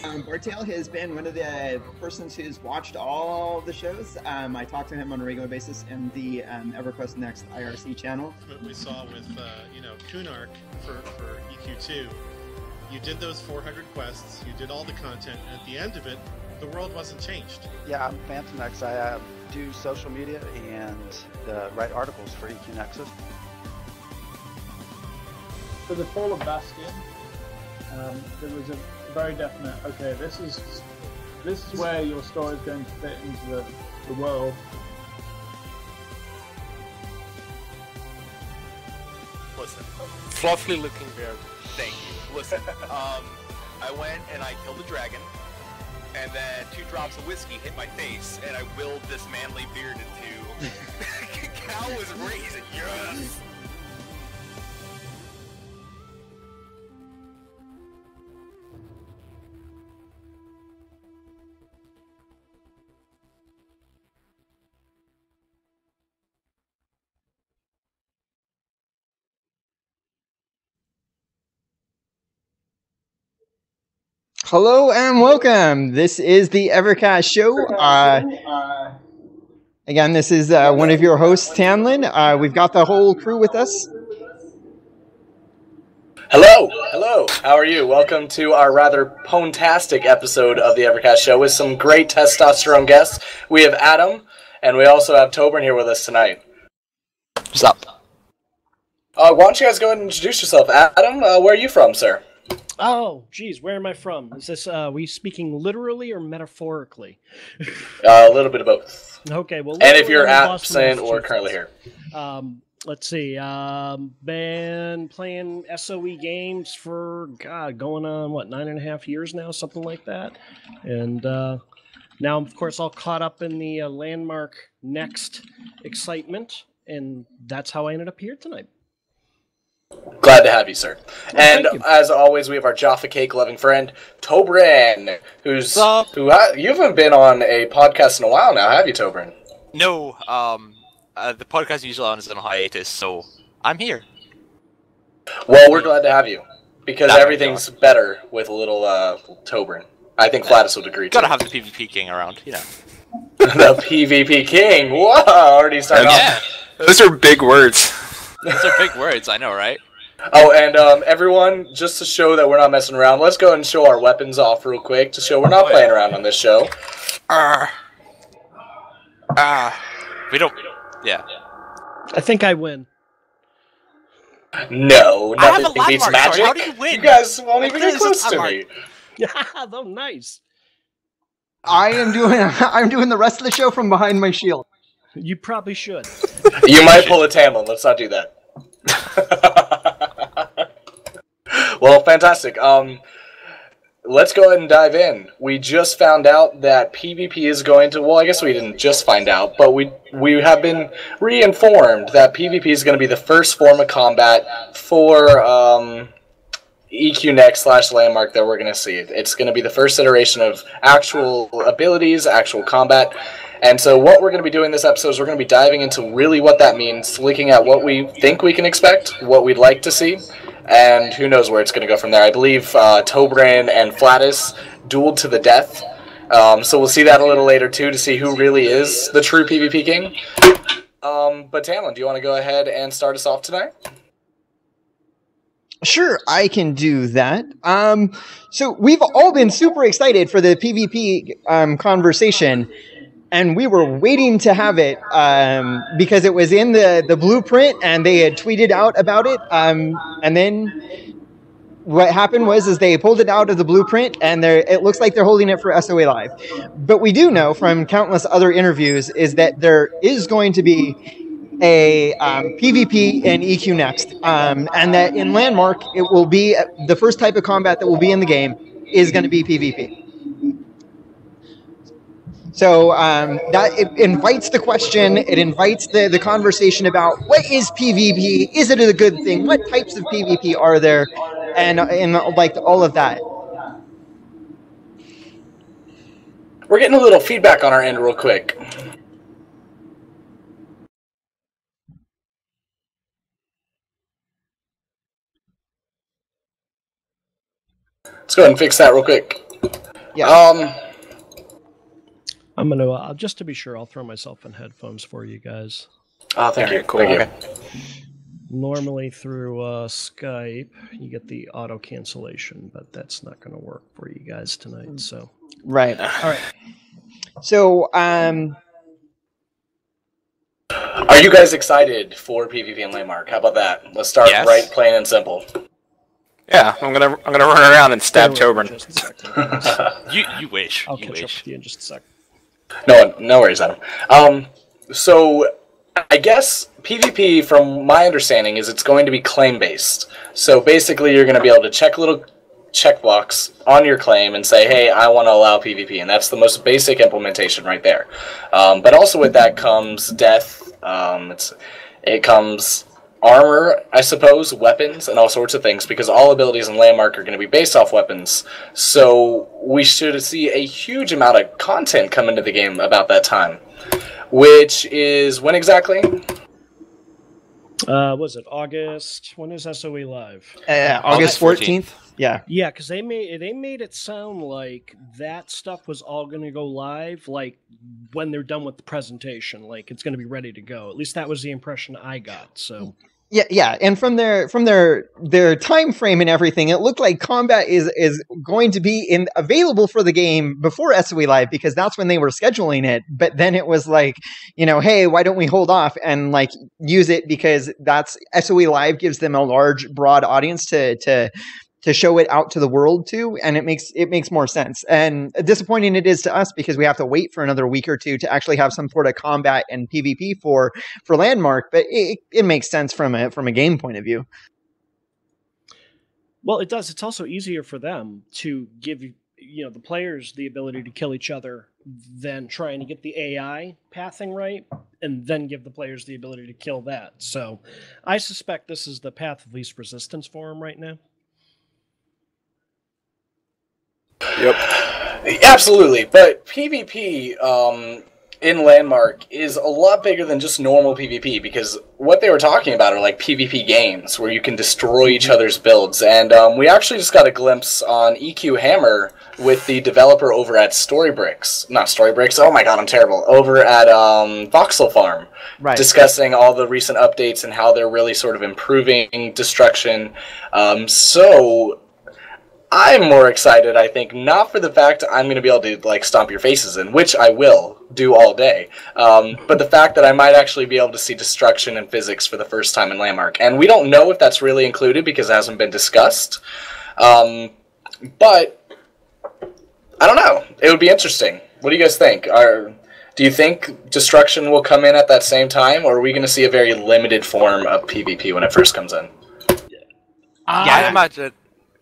Bartail has been one of the persons who's watched all the shows. I talk to him on a regular basis in the EverQuest Next IRC channel. What we saw with, Kunark for EQ2, you did those 400 quests, you did all the content, and at the end of it, the world wasn't changed. Yeah, I'm Phantom X. I do social media and write articles for EQ Nexus. For the Fall of Bastion, there was a very definite, okay, this is where your story is going to fit into the world. Listen, fluffy looking bear. Thank you. Listen, I went and I killed a dragon, and then 2 drops of whiskey hit my face, and I willed this manly beard into cow was raising. Yes. Hello and welcome. This is the EverCast show. Again, this is one of your hosts, Tanlin. We've got the whole crew with us. Hello, how are you? Welcome to our rather pwntastic episode of the EverCast show with some great testosterone guests. We have Adam, and we also have Tobin here with us tonight. What's up? Why don't you guys go ahead and introduce yourself? Adam, where are you from, sir? Oh, geez, where am I from? Is this, we speaking literally or metaphorically? A little bit of both. Okay, well... And if you're Boston, absent or currently here. Let's see, been playing SOE games for, God, going on, what, 9.5 years now? Something like that. And now, of course, all caught up in the Landmark Next excitement, and that's how I ended up here tonight. Glad to have you, sir. Well, and as always, we have our Jaffa Cake loving friend, Tobrin, who you haven't been on a podcast in a while now, have you, Tobrin? No, the podcast usually on is on hiatus, so I'm here. Well, we're glad to have you, because everything's better with a little Tobrin. I think Flatus would agree, Gotta have the PvP king around, you know. The PvP king! Whoa! Already started off. Those are big words. Those are big words, I know, right? Oh, and everyone, just to show that we're not messing around, let's go ahead and show our weapons off real quick to show we're not playing around on this show. We don't... Yeah. I think I win. No, I have nothing a beats landmark, magic. sorry, how do you win? You guys won't even get close to me. Oh, nice. I'm doing the rest of the show from behind my shield. You probably should. You might pull a Tamlin, let's not do that. Well, fantastic. Let's go ahead and dive in. We just found out that PvP is going to... Well, I guess we didn't just find out, but we have been reinformed that PvP is going to be the first form of combat for EQ Next / Landmark that we're going to see. It's going to be the first iteration of actual abilities, actual combat. And so what we're going to be doing this episode is we're going to be diving into really what that means, looking at what we think we can expect, what we'd like to see, and who knows where it's going to go from there. I believe Tobran and Flatus dueled to the death, so we'll see that a little later too to see who really is the true PvP king. But Tamlin, do you want to go ahead and start us off tonight? Sure, I can do that. So we've all been super excited for the PvP conversation. And we were waiting to have it because it was in the blueprint and they had tweeted out about it. And then what happened was they pulled it out of the blueprint and it looks like they're holding it for SOA Live. But we do know from countless other interviews is that there is going to be a PvP in EQ Next. And that in Landmark, it will be the first type of combat that will be in the game is going to be PvP. So that it invites the question, it invites the conversation about what is PvP, is it a good thing, what types of PvP are there, and like all of that. We're getting a little feedback on our end real quick. Let's go ahead and fix that real quick. Yeah. I'm gonna just to be sure, I'll throw myself in headphones for you guys. Oh, thank you. Cool. Thank you. Okay. Normally through Skype, you get the auto cancellation, but that's not going to work for you guys tonight. So, Right. all right. So, Are you guys excited for PvP and Landmark? How about that? Let's start Yes. right, plain and simple. Yeah, I'm gonna run around and stab Tobin. Just a second, guys. You wish. I'll You catch up wish. with you in just a sec. No worries, Adam. So I guess PvP, from my understanding, is it's going to be claim-based. So basically, you're going to be able to check a little checkbox on your claim and say, hey, I want to allow PvP, and that's the most basic implementation right there. But also with that comes death, it comes armor, I suppose, weapons, and all sorts of things, because all abilities in Landmark are going to be based off weapons. So we should see a huge amount of content come into the game about that time. Which is when exactly? Was it August? When is SOE live? August 14th. Yeah. Yeah, because they made it sound like that stuff was all going to go live, like when they're done with the presentation, like it's going to be ready to go. At least that was the impression I got. So. Yeah, and from their time frame and everything, it looked like combat is going to be available for the game before SOE Live, because that's when they were scheduling it. But then it was like, hey, why don't we hold off and like use it, because that's SOE Live gives them a large, broad audience to show it out to the world to, and it makes more sense. And disappointing it is to us, because we have to wait for another week or two to actually have some sort of combat and PvP for Landmark. But it makes sense from a game point of view. Well, it does. It's also easier for them to give the players the ability to kill each other than trying to get the AI pathing right, and then give the players the ability to kill that. So, I suspect this is the path of least resistance for them right now. Yep. Absolutely, but PvP in Landmark is a lot bigger than just normal PvP, because what they were talking about are like PvP games where you can destroy each other's builds, and we actually just got a glimpse on EQ Hammer with the developer over at not Storybricks, oh my god, I'm terrible, over at Voxel Farm, Right. discussing all the recent updates and how they're really sort of improving destruction. So I'm more excited, I think, not for the fact I'm going to be able to like stomp your faces in, which I will do all day, but the fact that I might actually be able to see destruction and physics for the first time in Landmark. And we don't know if that's really included because it hasn't been discussed, but I don't know. It would be interesting. What do you guys think? Do you think destruction will come in at that same time, or are we going to see a very limited form of PvP when it first comes in? Yeah, I imagine.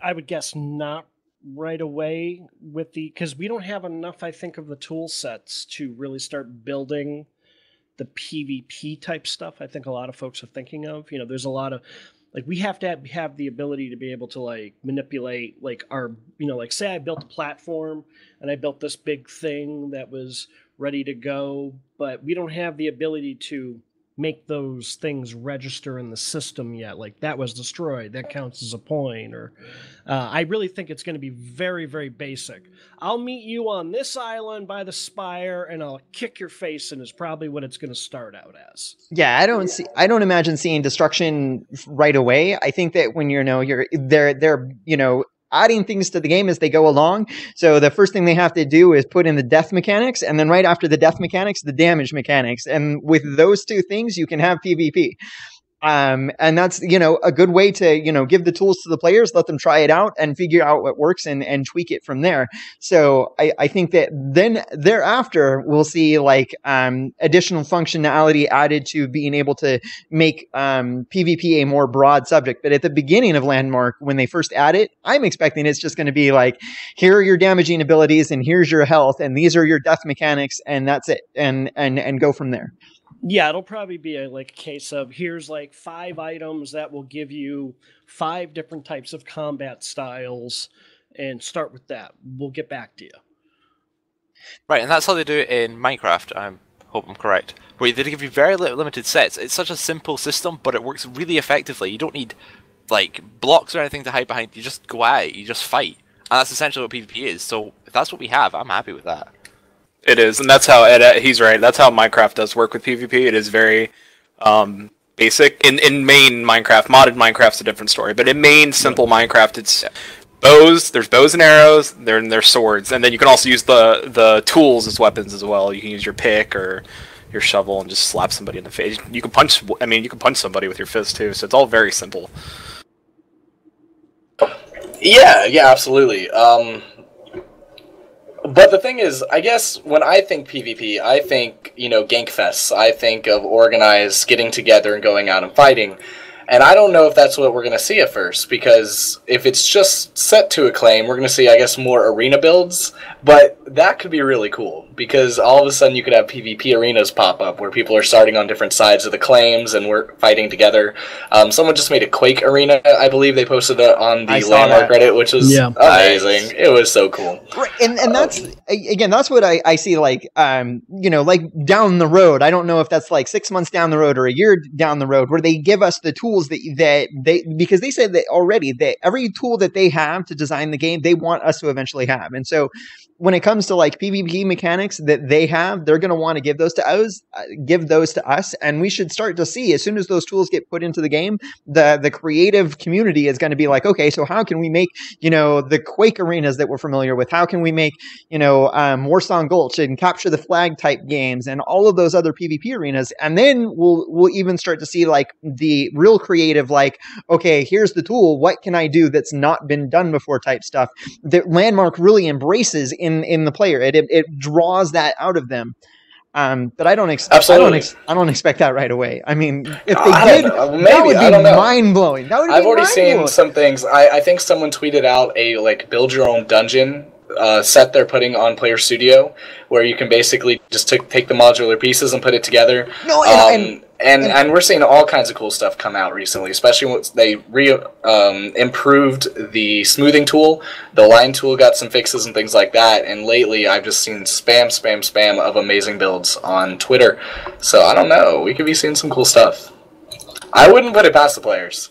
I would guess not right away, because we don't have enough, I think, of the tool sets to really start building the PvP type stuff I think a lot of folks are thinking of. There's a lot of, like, we have to have the ability to be able to like manipulate like our, like say I built a platform and I built this big thing that was ready to go, but we don't have the ability to make those things register in the system yet. Like, that was destroyed, that counts as a point. Or I really think it's going to be very, very basic. I'll meet you on this island by the spire and I'll kick your face in is probably what it's going to start out as. Yeah, I don't imagine seeing destruction right away. I think that when they're adding things to the game as they go along. So the first thing they have to do is put in the death mechanics, and then right after the death mechanics, the damage mechanics. And with those two things, you can have PvP. And that's, a good way to, give the tools to the players, let them try it out and figure out what works and tweak it from there. So I think that then thereafter we'll see like, additional functionality added to being able to make, PvP a more broad subject. But at the beginning of Landmark, when they first add it, I'm expecting it's just going to be like, here are your damaging abilities and here's your health and these are your death mechanics and that's it. And go from there. Yeah, it'll probably be a case of here's like 5 items that will give you 5 different types of combat styles, and start with that. We'll get back to you. Right, and that's how they do it in Minecraft. I hope I'm correct. Where they give you very limited sets. It's such a simple system, but it works really effectively. You don't need like blocks or anything to hide behind. You just go at it. You just fight. And that's essentially what PvP is. So if that's what we have, I'm happy with that. It is, and that's how he's right. That's how Minecraft does work with PvP. It is very basic. In main Minecraft, modded Minecraft's a different story. But in main simple Minecraft, it's bows. There's bows and arrows. There's swords, and then you can also use the tools as weapons as well. You can use your pick or your shovel and just slap somebody in the face. You can punch. I mean, you can punch somebody with your fist too. So it's all very simple. Yeah, absolutely. But the thing is, I guess when I think PvP, I think, gank fests. I think of organized getting together and going out and fighting. And I don't know if that's what we're going to see at first, because if it's just set to Acclaim, we're going to see, I guess, more arena builds. But that could be really cool, because all of a sudden you could have PvP arenas pop up where people are starting on different sides of the claims and we're fighting together. Someone just made a Quake arena, I believe they posted it on the Landmark Reddit, which was amazing. It was so cool. Right, and that's, again, that's what I see, like, like down the road. I don't know if that's like 6 months down the road or a year down the road, where they give us the tools that they, because they said that already that every tool that they have to design the game, they want us to eventually have. And so when it comes to like PvP mechanics that they have, they're going to want to give those to us, and we should start to see, as soon as those tools get put into the game, the creative community is going to be like, okay, so how can we make, the Quake arenas that we're familiar with? How can we make, Warsong Gulch and Capture the Flag type games and all of those other PvP arenas? And then we'll even start to see like the real creative, like, okay, here's the tool, what can I do that's not been done before type stuff that Landmark really embraces in the player. It draws that out of them. But I don't expect that right away. I mean, if they did, that would be mind blowing. I've already seen some things. I think someone tweeted out a like build your own dungeon set they're putting on Player Studio, where you can basically just take the modular pieces and put it together. And we're seeing all kinds of cool stuff come out recently, especially once they improved the smoothing tool. The line tool got some fixes and things like that, and lately I've just seen spam of amazing builds on Twitter. So I don't know, we could be seeing some cool stuff. I wouldn't put it past the players.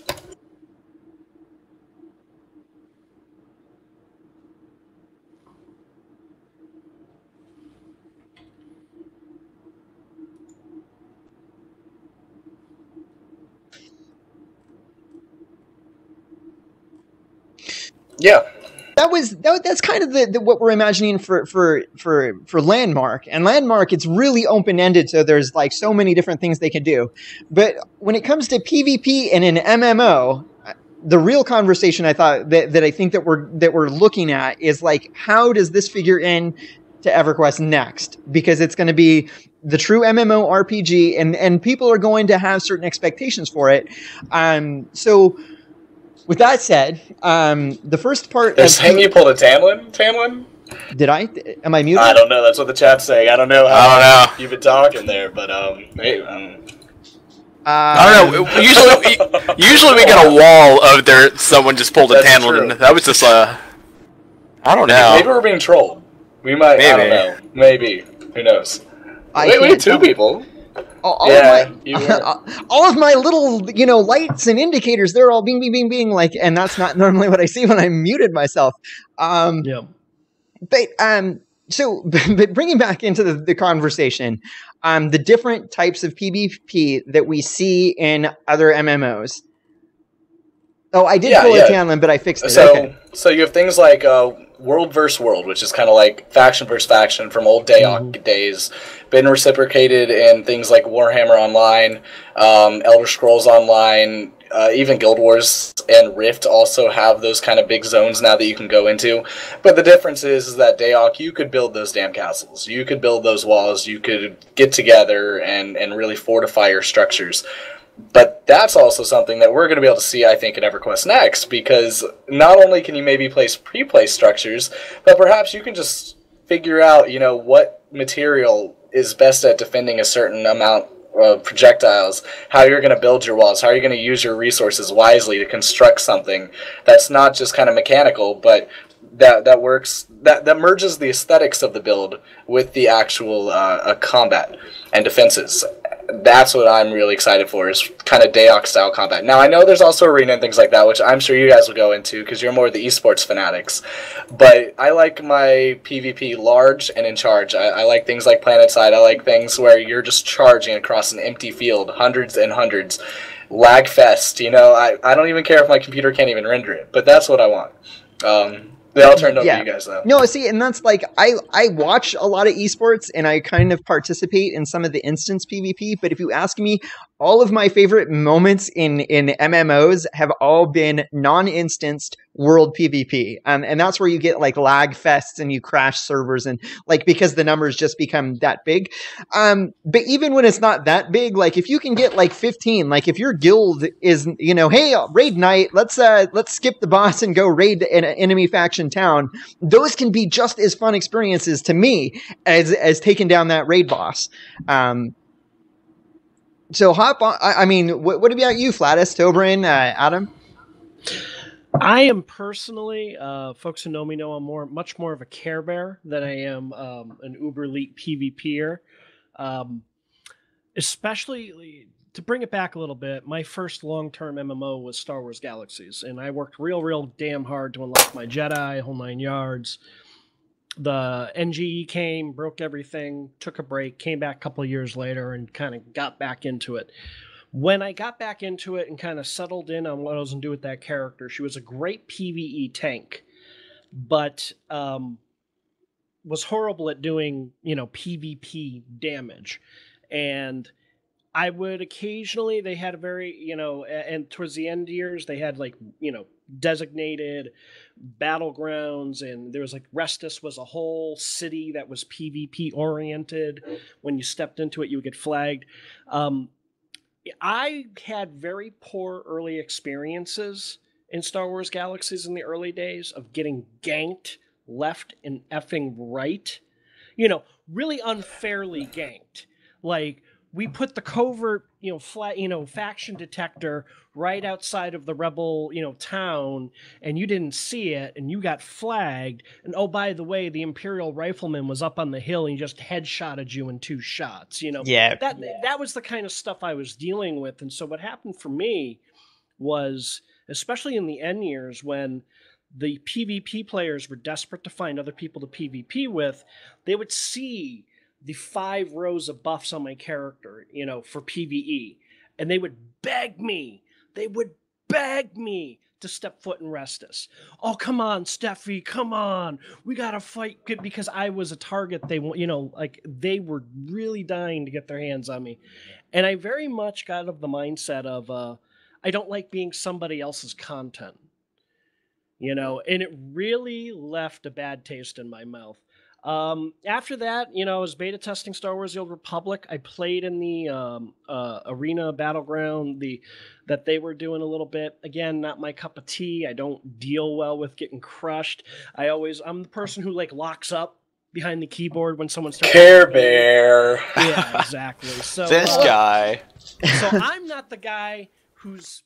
Yeah, that's kind of what we're imagining for Landmark. And Landmark, it's really open ended, so there's like so many different things they can do. But when it comes to PvP and an MMO, the real conversation I thought that I think that we're looking at is like, how does this figure in to EverQuest next? Because it's going to be the true MMO RPG, and people are going to have certain expectations for it. So. With that said, the first part... They're saying you pulled a Tamlin? Did I? Am I muted? I don't know. That's what the chat's saying. I don't know how you've been talking there, but hey, I don't know. Usually we get a wall of someone just pulled a Tamlin. That was just I don't know. Maybe we're being trolled. We might. Maybe. I don't know. Maybe. Who knows? Wait, we had two people. All of my little, lights and indicators, they're all being like, and that's not normally what I see when I muted myself. But bringing back into the conversation, the different types of PvP that we see in other MMOs. Oh, I did pull a Tamlin, but I fixed it. So you have things like World vs. World, which is kind of like faction versus faction from old Dayoc days, been reciprocated in things like Warhammer Online, Elder Scrolls Online, even Guild Wars and Rift also have those kind of big zones now that you can go into. But the difference is that Dayoc, you could build those damn castles. You could build those walls. You could get together and really fortify your structures. But that's also something that we're going to be able to see, I think, in EverQuest next, because not only can you maybe place pre-placed structures, but perhaps you can just figure out, what material is best at defending a certain amount of projectiles, how you're going to build your walls, how you're going to use your resources wisely to construct something that's not just kind of mechanical, but that works, that merges the aesthetics of the build with the actual combat and defenses. that's what I'm really excited for, is kind of Dayox style combat. Now, I know there's also arena and things like that, which I'm sure you guys will go into because you're more the esports fanatics. But I like my PvP large and in charge. I like things like PlanetSide. I like things where you're just charging across an empty field, hundreds and hundreds. Lag fest, you know. I don't even care if my computer can't even render it, but that's what I want. They all turned over to you guys, though. No, see, and that's like, I watch a lot of esports, and I kind of participate in some of the instance PvP, but if you ask me, all of my favorite moments in MMOs have all been non-instanced world PvP. And that's where you get like lag fests and you crash servers, and like, because the numbers just become that big. But even when it's not that big, like if you can get like 15, like if your guild is, you know, hey, raid night, let's skip the boss and go raid an enemy faction town. Those can be just as fun experiences to me as taking down that raid boss. So hop on. I mean, what about you, Flatus, Tobrin, Adam? I am personally, folks who know me know I'm much more of a Care Bear than I am an uber elite PvPer. Especially, to bring it back a little bit, my first long-term MMO was Star Wars Galaxies, and I worked real damn hard to unlock my Jedi, whole 9 yards. The NGE came, broke everything, took a break, came back a couple of years later, and kind of got back into it. When I got back into it and kind of settled in on what I was going to do with that character, she was a great PvE tank, but was horrible at doing, you know, PvP damage. And I would occasionally, they had a very, you know, and towards the end years, they had like, you know, designated battlegrounds, and there was like Restus was a whole city that was PvP oriented. When you stepped into it, you would get flagged. I had very poor early experiences in Star Wars Galaxies in the early days of getting ganked left and effing right. You know, really unfairly ganked. Like, we put the covert, you know, faction detector right outside of the rebel, you know, town, and you didn't see it, and you got flagged. And oh, by the way, the Imperial rifleman was up on the hill and he just headshotted you in 2 shots. You know, that was the kind of stuff I was dealing with. And so what happened for me was, especially in the end years when the PvP players were desperate to find other people to PvP with, they would see the 5 rows of buffs on my character, you know, for PvE. And they would beg me to step foot in Restus. Oh, come on, Steffi, come on. We got to fight, because I was a target. They, you know, like, they were really dying to get their hands on me. And I very much got of the mindset of, I don't like being somebody else's content, you know, and it really left a bad taste in my mouth. After that, you know, I was beta testing Star Wars The Old Republic. I played in the arena battleground that they were doing a little bit. Again, not my cup of tea. I don't deal well with getting crushed. I'm the person who like locks up behind the keyboard when someone starts. Care Bear. Yeah, exactly. So this guy. So I'm not the guy who's.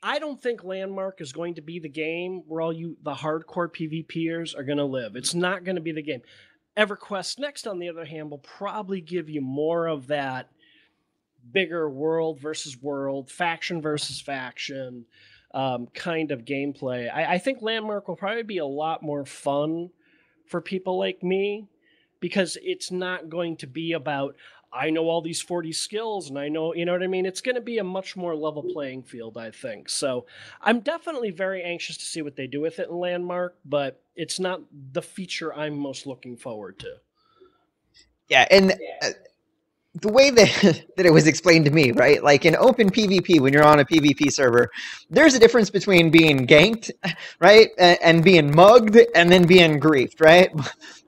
I don't think Landmark is going to be the game where all the hardcore PvPers are going to live. It's not going to be the game. EverQuest Next, on the other hand, will probably give you more of that bigger world versus world, faction versus faction kind of gameplay. I think Landmark will probably be a lot more fun for people like me, because it's not going to be about, I know all these 40 skills and I know, you know what I mean? It's going to be a much more level playing field, I think. So I'm definitely very anxious to see what they do with it in Landmark, but it's not the feature I'm most looking forward to. Yeah, and the way that it was explained to me, right? Like in open PvP, when you're on a PvP server, there's a difference between being ganked, right? And being mugged and then being griefed, right?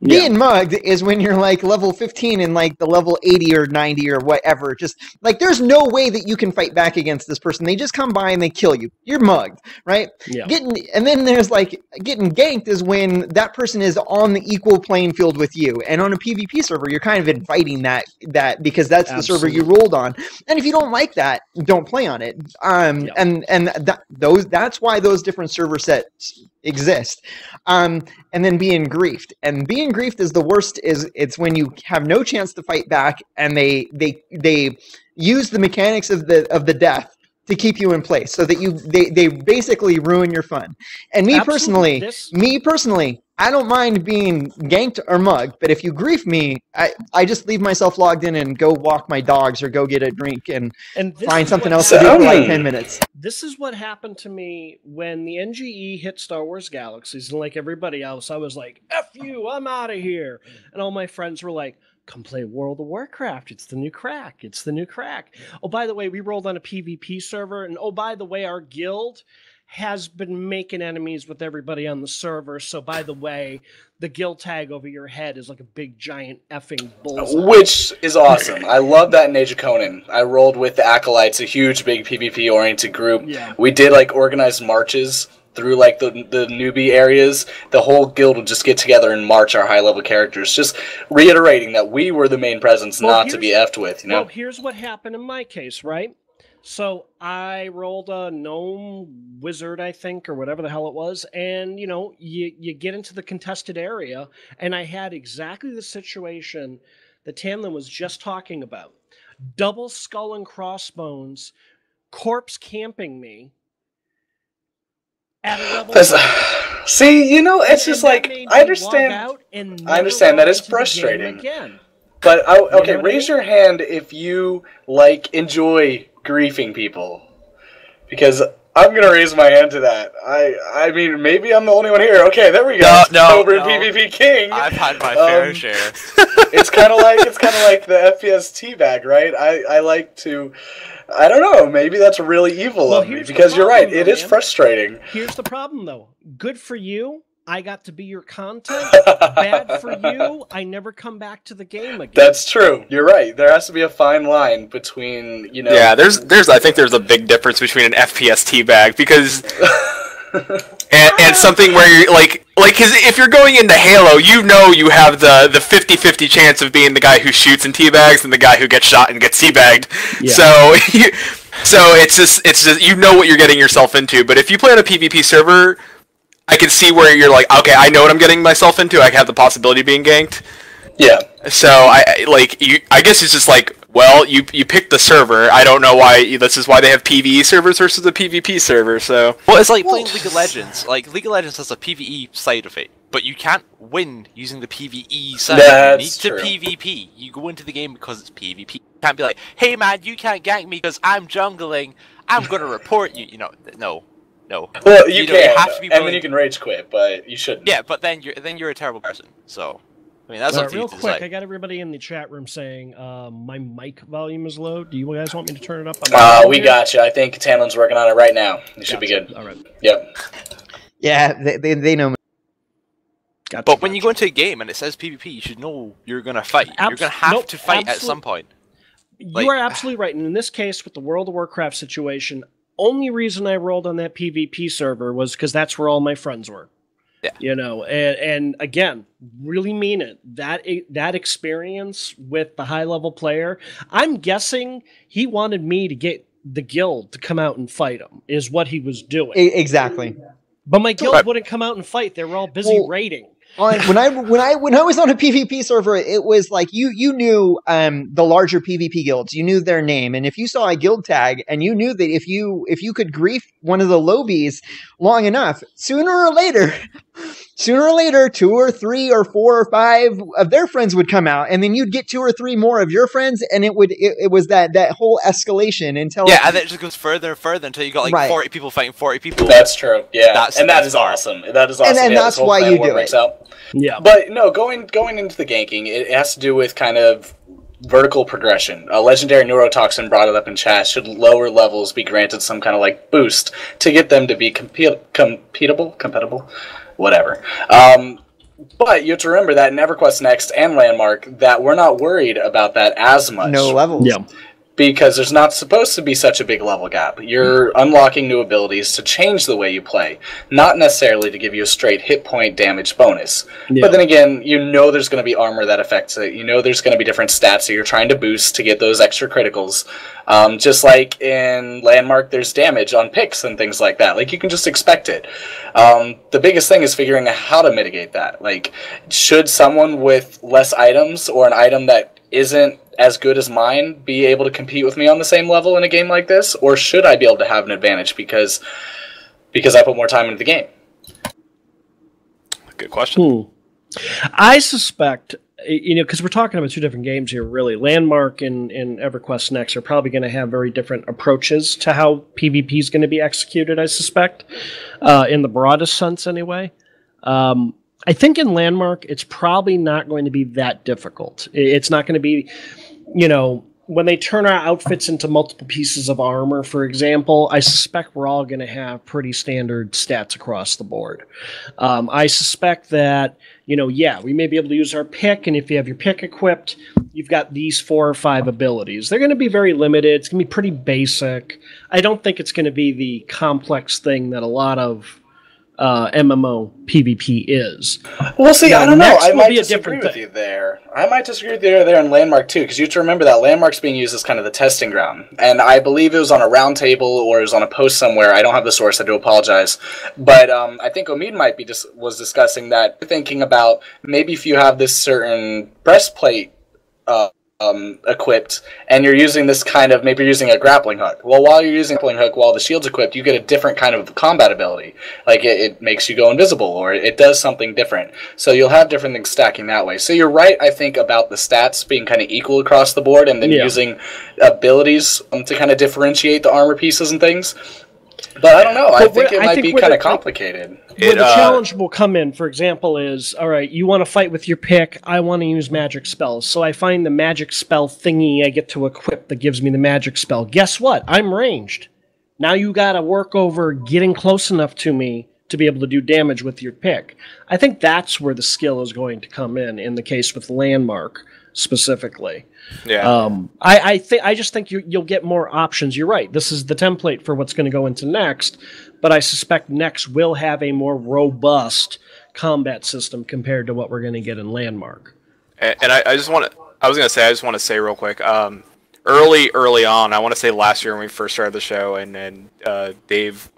Yeah. Being mugged is when you're like level 15 and like the level 80 or 90 or whatever. Just like, there's no way that you can fight back against this person. They just come by and they kill you. You're mugged, right? Yeah. And then there's like getting ganked is when that person is on the equal playing field with you. And on a PvP server, you're kind of inviting that because because that's the server you rolled on. And if you don't like that, don't play on it. That's why those different server sets exist. And then being griefed. And being griefed is the worst. It's when you have no chance to fight back, and they use the mechanics of the death to keep you in place, so that they basically ruin your fun. And me personally, I don't mind being ganked or mugged, but if you grief me, I just leave myself logged in and go walk my dogs or go get a drink and find something else to do for like 10 minutes. This is what happened to me when the NGE hit Star Wars Galaxies, and like everybody else, I was like, F you, I'm out of here. And all my friends were like, come play World of Warcraft. It's the new crack. It's the new crack. Oh, by the way, we rolled on a PvP server. And oh, by the way, our guild has been making enemies with everybody on the server. So, by the way, the guild tag over your head is like a big, giant effing bullseye. Which is awesome. I love that in Age of Conan. I rolled with the Acolytes, a huge, big PvP-oriented group. Yeah. We did, like, organized marches through like the newbie areas. The whole guild would just get together and march our high level characters, just reiterating that we were the main presence, not to be effed with, you know? Well, here's what happened in my case, right? So I rolled a gnome wizard, I think, or whatever the hell it was, and you know, you get into the contested area, and I had exactly the situation that Tamlin was just talking about. Double skull and crossbones, corpse camping me. See, you know, it's just like, I understand that it's frustrating. But, okay, raise your hand if you, like, enjoy griefing people. Because I'm going to raise my hand to that. I mean, maybe I'm the only one here. Okay, there we go. No, PvP King. I've had my fair share. It's kind of like the FPS teabag, right? I like to... I don't know. Maybe that's really evil of me, because you're right. It is frustrating. Here's the problem, though. Good for you. I got to be your content. Bad for you. I never come back to the game again. That's true. You're right. There has to be a fine line between, you know... Yeah, I think there's a big difference between an FPS teabag, because... and something where you're like, because if you're going into Halo, you know you have the 50-50 chance of being the guy who shoots and teabags and the guy who gets shot and gets teabagged. Yeah. So it's just you know what you're getting yourself into. But if you play on a PvP server, I can see where you're like, okay, I know what I'm getting myself into. I have the possibility of being ganked. Yeah. So I guess it's just like, well, you picked the server. I don't know why. This is why they have PvE servers versus a PvP server. So it's like playing League of Legends. Like League of Legends has a PvE side of it, but you can't win using the PvE side. That's you need to PvP. You go into the game because it's PvP. You can't be like, hey man, you can't gank me because I'm jungling. I'm gonna report you. You know, no. Well, you can, have to be and then you can rage quit, but you shouldn't. Yeah, but then you're a terrible person. So. I mean, that's real quick. I got everybody in the chat room saying my mic volume is low. Do you guys want me to turn it up? We got you. I think Tamlin's working on it right now. It should be good. All right. Yep. Yeah, they know me. But when you go into a game and it says PvP, you should know you're gonna fight. You're gonna have to fight at some point. You are absolutely right. And in this case, with the World of Warcraft situation, only reason I rolled on that PvP server was because that's where all my friends were. Yeah. You know, and again, really mean it. That experience with the high-level player, I'm guessing he wanted me to get the guild to come out and fight him, is what he was doing. Exactly. But my guild wouldn't come out and fight. They were all busy raiding. When I was on a PvP server, it was like you knew the larger PvP guilds. You knew their name, and if you saw a guild tag, and you knew that if you could grief one of the lobies long enough, sooner or later, 2 or 3 or 4 or 5 of their friends would come out, and then you'd get 2 or 3 more of your friends, and it was that whole escalation until and then it just goes further and further until you got like 40 people fighting 40 people. That's true. Yeah, that is awesome. That is awesome. And that's why you do it. Yeah, but no, going into the ganking, it has to do with kind of vertical progression. A legendary neurotoxin brought it up in chat. Should lower levels be granted some kind of like boost to get them to be compatible, whatever. But you have to remember that in EverQuest Next and Landmark that we're not worried about that as much. No levels. Yeah. because there's not supposed to be such a big level gap. You're unlocking new abilities to change the way you play, not necessarily to give you a straight hit point damage bonus. Yeah. But then again, you know there's going to be armor that affects it. You know there's going to be different stats that you're trying to boost to get those extra criticals. Just like in Landmark, there's damage on picks and things like that. Like, you can just expect it. The biggest thing is figuring out how to mitigate that. Like, should someone with less items or an item that isn't as good as mine be able to compete with me on the same level in a game like this, or should I be able to have an advantage because I put more time into the game? Good question. I suspect, because we're talking about two different games here, really. Landmark and EverQuest Next are probably going to have very different approaches to how PvP is going to be executed, I suspect, in the broadest sense anyway. I think in Landmark, it's probably not going to be that difficult. It's not going to be, when they turn our outfits into multiple pieces of armor, for example, I suspect we're all going to have pretty standard stats across the board. I suspect that, we may be able to use our pick, and if you have your pick equipped, you've got these 4 or 5 abilities. They're going to be very limited. It's going to be pretty basic. I don't think it's going to be the complex thing that a lot of MMO PvP is. Well, see, I don't know. I might be a disagree different with thing. you there. I might disagree with you there in Landmark, too, because you have to remember that Landmark's being used as kind of the testing ground. And I believe it was on a round table or it was on a post somewhere. I don't have the source. I do apologize. But I think Omid was discussing that, thinking about maybe if you have this certain breastplate equipped, and you're using this kind of, maybe you're using a grappling hook. Well, while you're using a grappling hook, while the shield's equipped, you get a different kind of combat ability. Like, it makes you go invisible, or it does something different. So you'll have different things stacking that way. So you're right, I think, about the stats being kind of equal across the board, and then using abilities to kind of differentiate the armor pieces and things. But I don't know. I think it might be kind of complicated. Where the challenge will come in, for example, is, all right, you want to fight with your pick, I want to use magic spells. So I find the magic spell thingy I get to equip that gives me the magic spell. Guess what? I'm ranged. Now you got to work over getting close enough to me to be able to do damage with your pick. I think that's where the skill is going to come in the case with Landmark specifically. Yeah. I just think you'll get more options. You're right. This is the template for what's going to go into Next, but I suspect Next will have a more robust combat system compared to what we're going to get in Landmark. And I just want to say real quick, early on, I want to say last year when we first started the show, and Dave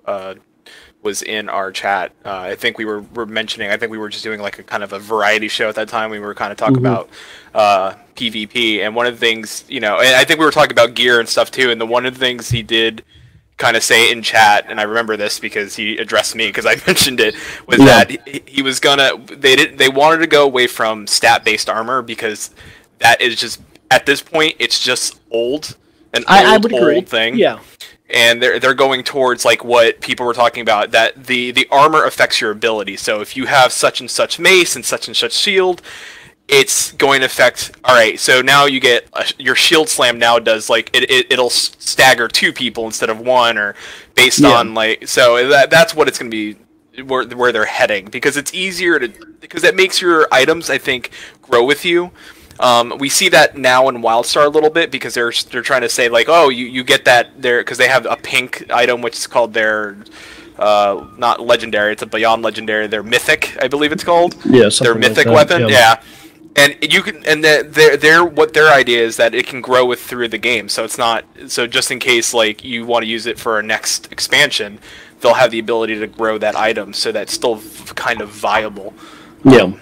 was in our chat. I think we were mentioning, I think we were just doing like a kind of a variety show at that time. We were kind of talking about PvP, and one of the things, and I think we were talking about gear and stuff too, and one of the things he did kind of say in chat, and I remember this because he addressed me because I mentioned it, was that he was they wanted to go away from stat-based armor because that is just, at this point, it's just old. I would agree. Old thing. Yeah. And they're going towards like what people were talking about, that the armor affects your ability. So if you have such and such mace and such shield, it's going to affect. All right, so now you get your shield slam now does like it'll stagger 2 people instead of 1, or based on like, so that's what it's going to be, where they're heading, because it's easier because that makes your items, I think, grow with you. We see that now in WildStar a little bit because they're trying to say like, oh, you get that there because they have a pink item which is called their not legendary, it's a beyond legendary, their mythic, I believe it's called. Yeah, their mythic weapon. Yeah. And you can, and their idea is that it can grow through the game. So it's not, so just in case like you want to use it for a next expansion, they'll have the ability to grow that item so that's still kind of viable. Yeah.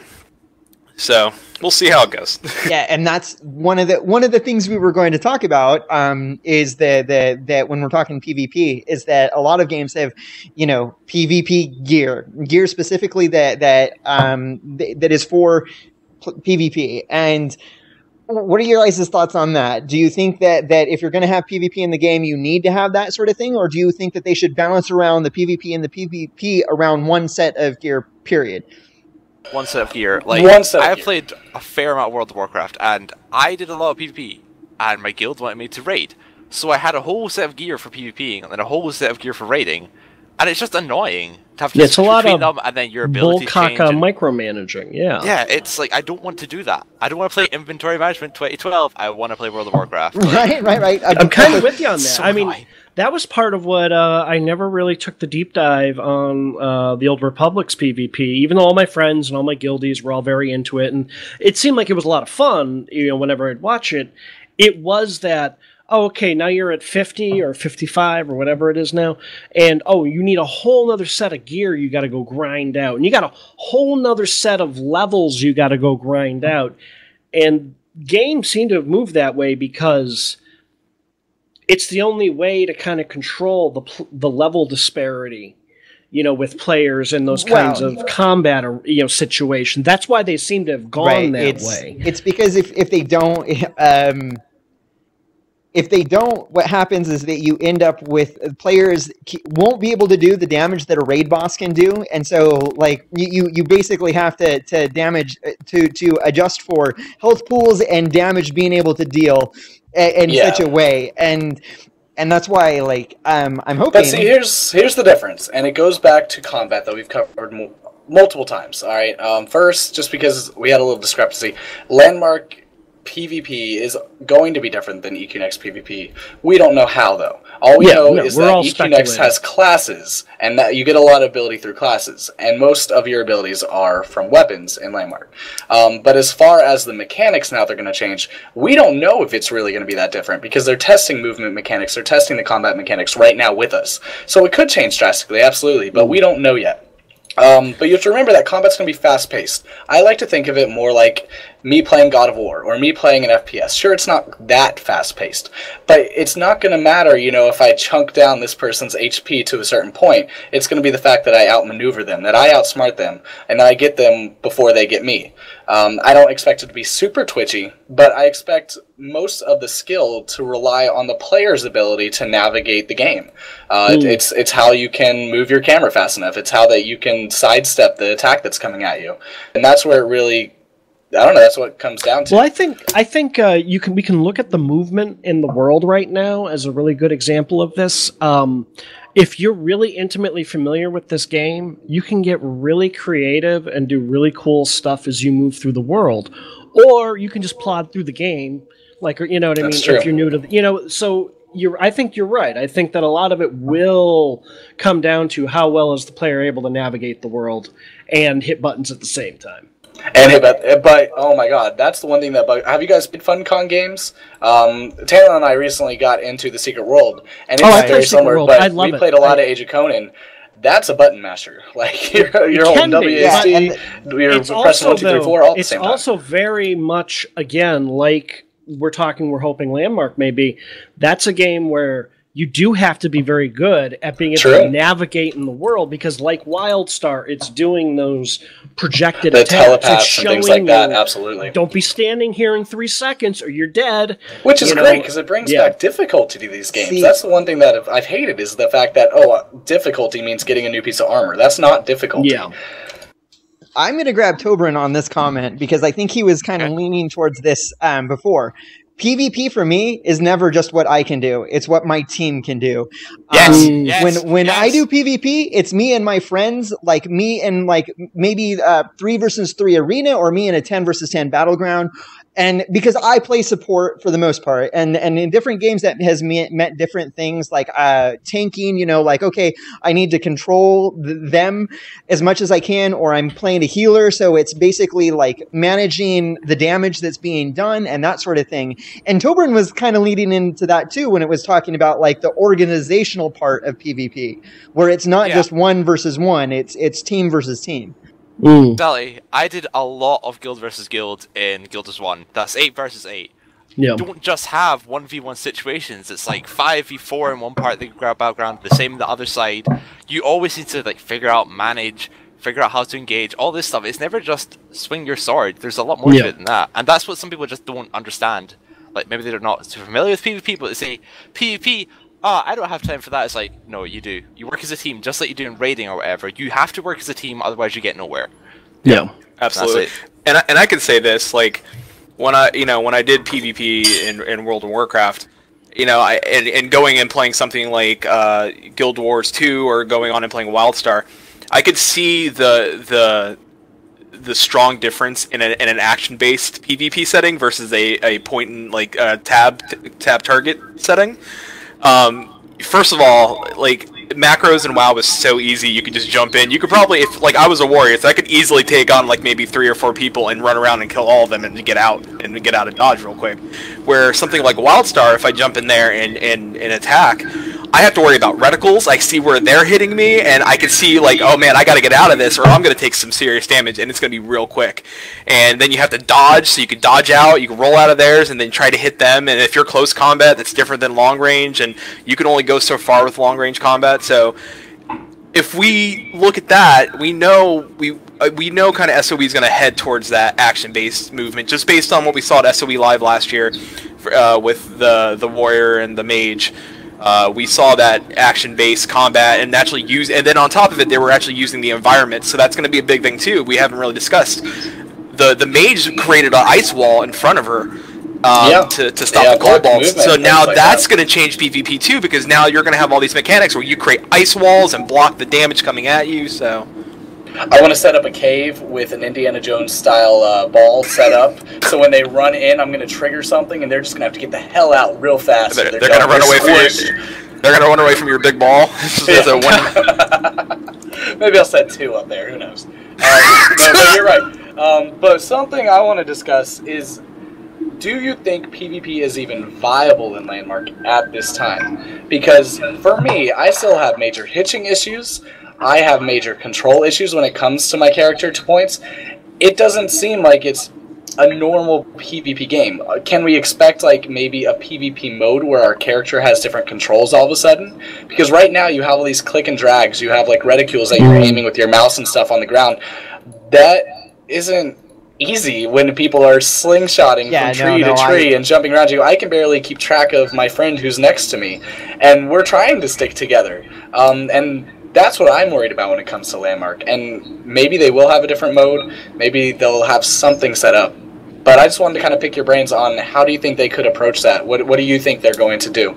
So we'll see how it goes. Yeah, and that's one of the things we were going to talk about. Is that when we're talking PvP, is that a lot of games have, PvP gear specifically that is for PvP. And what are your guys' thoughts on that? Do you think that if you're going to have PvP in the game, you need to have that sort of thing, or do you think that they should balance around the PvP and the PvP around one set of gear? Period. One set of gear. I've played a fair amount of World of Warcraft, and I did a lot of PvP, and my guild wanted me to raid. So I had a whole set of gear for PvPing, and then a whole set of gear for raiding. and it's just annoying to have to It's a lot of them, and then your ability change. Micromanaging, yeah. Yeah, it's like I don't want to do that. I don't want to play Inventory Management 2012. I want to play World of Warcraft. Right. I'm kind of with you on that. So I mean, that was part of what I never really took the deep dive on the Old Republic's PvP, even though all my friends and all my guildies were all very into it, and it seemed like it was a lot of fun, whenever I'd watch it. It was that, oh, okay, now you're at 50 or 55 or whatever it is now, and you need a whole nother set of gear you got to go grind out, and you got a whole nother set of levels you got to go grind out, and games seem to have moved that way because it's the only way to kind of control the level disparity, with players in those kinds of combat or situations. That's why they seem to have gone that way. It's because if they don't. If they don't, what happens is that you end up with players won't be able to do the damage that a raid boss can do, and so like you basically have to damage to adjust for health pools and damage being able to deal in such a way, and that's why like I'm hoping. But see, here's the difference, and it goes back to combat that we've covered multiple times. All right, first, just because we had a little discrepancy, Landmark PvP is going to be different than EQNext PvP. We don't know how, though. All we know is that EQNext has classes, and that you get a lot of ability through classes, and most of your abilities are from weapons in Landmark. But as far as the mechanics now they're going to change, we don't know if it's really going to be that different, because they're testing movement mechanics, they're testing the combat mechanics right now with us. So it could change drastically, absolutely, but we don't know yet. But you have to remember that combat's going to be fast-paced. I like to think of it more like me playing God of War, or me playing an FPS. Sure, it's not that fast-paced, but it's not going to matter, if I chunk down this person's HP to a certain point. It's going to be the fact that I outmaneuver them, that I outsmart them, and that I get them before they get me. I don't expect it to be super twitchy, but I expect most of the skill to rely on the player's ability to navigate the game. It's how you can move your camera fast enough. It's how that you can sidestep the attack that's coming at you, and that's where it really, I don't know, that's what it comes down to. Well, I think we can look at the movement in the world right now as a really good example of this. If you're really intimately familiar with this game, you can get really creative and do really cool stuff as you move through the world, or you can just plod through the game, like, you know what I mean? True. If you're new to so I think you're right. I think that a lot of it will come down to how well is the player able to navigate the world and hit buttons at the same time. And but oh my god, that's the one thing that have you guys played FunCon games? Taylor and I recently got into the Secret World, and it's very similar. But we played a lot of Age of Conan. That's a button masher. Like you're holding WASD, you're pressing 1, 2, 3, 4 all at the same time. It's also very much, again, like we're hoping Landmark may be. That's a game where you do have to be very good at being able to navigate in the world, because like WildStar, it's doing those projected attacks. Telepaths and things like that, absolutely. Don't be standing here in 3 seconds or you're dead. Which is great, because it brings back difficulty to these games. That's the one thing that I've hated, is the fact that, difficulty means getting a new piece of armor. That's not difficulty. Yeah. I'm going to grab Tobrin on this comment, because I think he was kind of leaning towards this before. PvP for me is never just what I can do. It's what my team can do. When I do PvP, it's me and my friends, like me and like maybe 3 versus 3 arena, or me in a 10 versus 10 battleground. And because I play support for the most part, and in different games that has meant different things, like tanking, like, okay, I need to control them as much as I can, or I'm playing a healer, so it's basically like managing the damage that's being done and that sort of thing. And Tobrin was kind of leading into that too when it was talking about like the organizational part of PvP, where it's not just 1 versus 1, it's team versus team. Sally, I did a lot of guild versus guild in Guilders 1. That's 8 versus 8. Yeah. Don't just have 1v1 situations. It's like 5v4 in one part of the battleground, the same on the other side. You always need to like figure out how to engage, all this stuff. It's never just swing your sword. There's a lot more to it than that. And that's what some people just don't understand. Like, maybe they're not too familiar with PvP, but they say, PvP, I don't have time for that. It's like, no, you do. You work as a team, just like you do in raiding or whatever. You have to work as a team, otherwise you get nowhere. Yeah, absolutely. And I can say this, like, when I did PvP in World of Warcraft, you know, and going and playing something like Guild Wars 2 or going on and playing WildStar, I could see the strong difference in an action-based PvP setting versus a point and like tab target setting. First of all, like macros in WoW was so easy. You could just jump in. You could probably, if like I was a warrior, so I could easily take on like maybe 3 or 4 people and run around and kill all of them and get out of dodge real quick. Where something like WildStar, if I jump in there and attack, I have to worry about reticles. I see where they're hitting me, and I can see like, oh man, I got to get out of this, or I'm going to take some serious damage, and it's going to be real quick. And then you have to dodge, so you can dodge out, you can roll out of theirs, and then try to hit them. And if you're close combat, that's different than long range, and you can only go so far with long range combat. So if we look at that, we know kind of SOE is going to head towards that action-based movement, just based on what we saw at SOE Live last year with the warrior and the mage. We saw that action-based combat and and then on top of it, they were actually using the environment. So that's going to be a big thing too. We haven't really discussed. The mage created an ice wall in front of her to stop the cold bolts. So now that's going to change PvP too, because now you're going to have all these mechanics where you create ice walls and block the damage coming at you. So I want to set up a cave with an Indiana Jones style ball set up, so when they run in, I'm going to trigger something, and they're just going to have to get the hell out real fast. They're going to run away from you. They're going to run away from your big ball. Maybe I'll set 2 up there. Who knows? No, but you're right. But something I want to discuss is, do you think PvP is even viable in Landmark at this time? Because for me, I still have major hitching issues. I have major control issues when it comes to my character to points. It doesn't seem like it's a normal PvP game. Can we expect like maybe a PvP mode where our character has different controls all of a sudden? Because right now you have all these click and drags, you have like reticules that you're aiming with your mouse and stuff on the ground. That isn't easy when people are slingshotting from tree to tree and jumping around you. I can barely keep track of my friend who's next to me, and we're trying to stick together. And that's what I'm worried about when it comes to Landmark. And maybe they will have a different mode. Maybe they'll have something set up. But I just wanted to kind of pick your brains on how do you think they could approach that? What do you think they're going to do?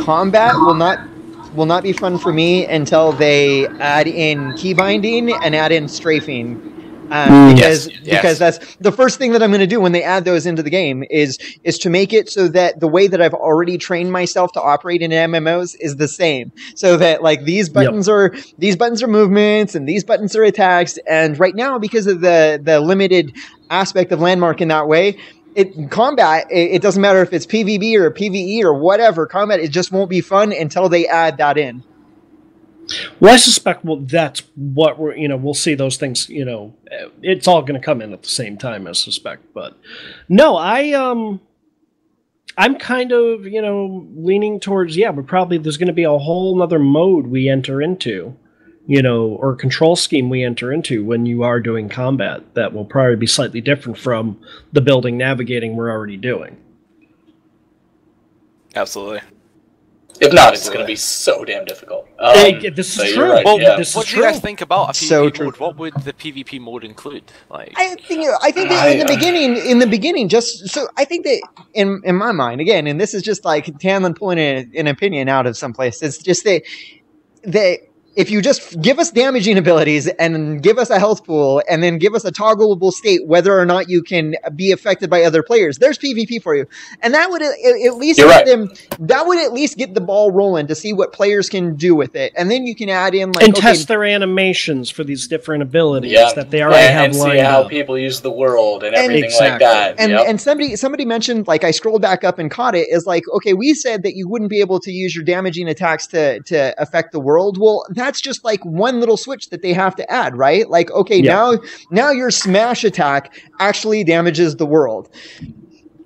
Combat will not be fun for me until they add in key binding and add in strafing. Because that's the first thing that I'm going to do when they add those into the game is to make it so that the way that I've already trained myself to operate in MMOs is the same. So that like these buttons are movements and these buttons are attacks. And right now, because of the limited aspect of Landmark in that way, combat, it doesn't matter if it's PvP or PvE or whatever, combat, it just won't be fun until they add that in. Well, I suspect that's what we'll see those things, it's all going to come in at the same time, I suspect. But no, I'm kind of, leaning towards, but probably there's going to be a whole nother mode we enter into, or control scheme we enter into when you are doing combat that will probably be slightly different from the building navigating we're already doing. Absolutely. If not, it's going to be so damn difficult. This is true. Right, what do you guys think about a PvP mode? True. What would the PvP mode include? Like, I think that in the beginning, just so I think that in my mind, again, and this is just like Tanlin pulling an opinion out of someplace. It's just that if you just give us damaging abilities and give us a health pool and then give us a toggleable state whether or not you can be affected by other players, there's PvP for you. And that would at least get the ball rolling to see what players can do with it. And then you can add in test their animations for these different abilities that they already have lined up. And see how people use the world and everything like that. And somebody mentioned, like I scrolled back up and caught it, is like, okay, we said that you wouldn't be able to use your damaging attacks to affect the world. Well, that's just like one little switch that they have to add, right? Like, okay, now your smash attack actually damages the world.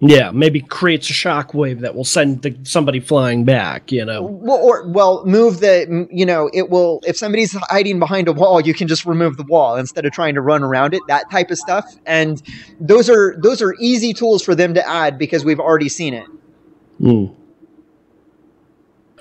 Yeah, maybe creates a shockwave that will send somebody flying back, move the, it will, if somebody's hiding behind a wall, you can just remove the wall instead of trying to run around it, that type of stuff. And those are easy tools for them to add because we've already seen it.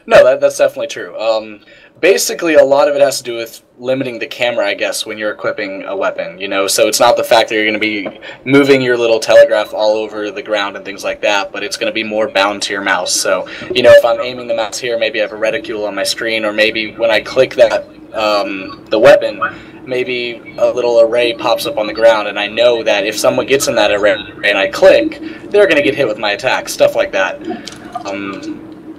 No, No, that's definitely true. Basically, a lot of it has to do with limiting the camera, I guess, when you're equipping a weapon, you know? So it's not the fact that you're going to be moving your little telegraph all over the ground and things like that, but it's going to be more bound to your mouse. So, you know, if I'm aiming the mouse here, maybe I have a reticule on my screen, or maybe when I click that, the weapon, maybe a little array pops up on the ground, and I know that if someone gets in that array and I click, they're going to get hit with my attack, stuff like that.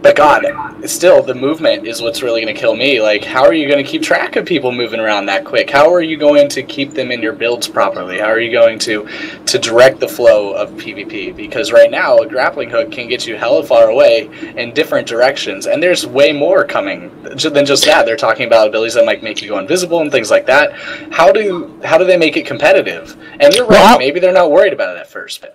But God, still, the movement is what's really going to kill me. Like, how are you going to keep track of people moving around that quick? How are you going to keep them in your builds properly? How are you going to direct the flow of PvP? Because right now, a grappling hook can get you hella far away in different directions, and there's way more coming than just that. They're talking about abilities that might make you go invisible and things like that. How do they make it competitive? And you're right, maybe they're not worried about it at first.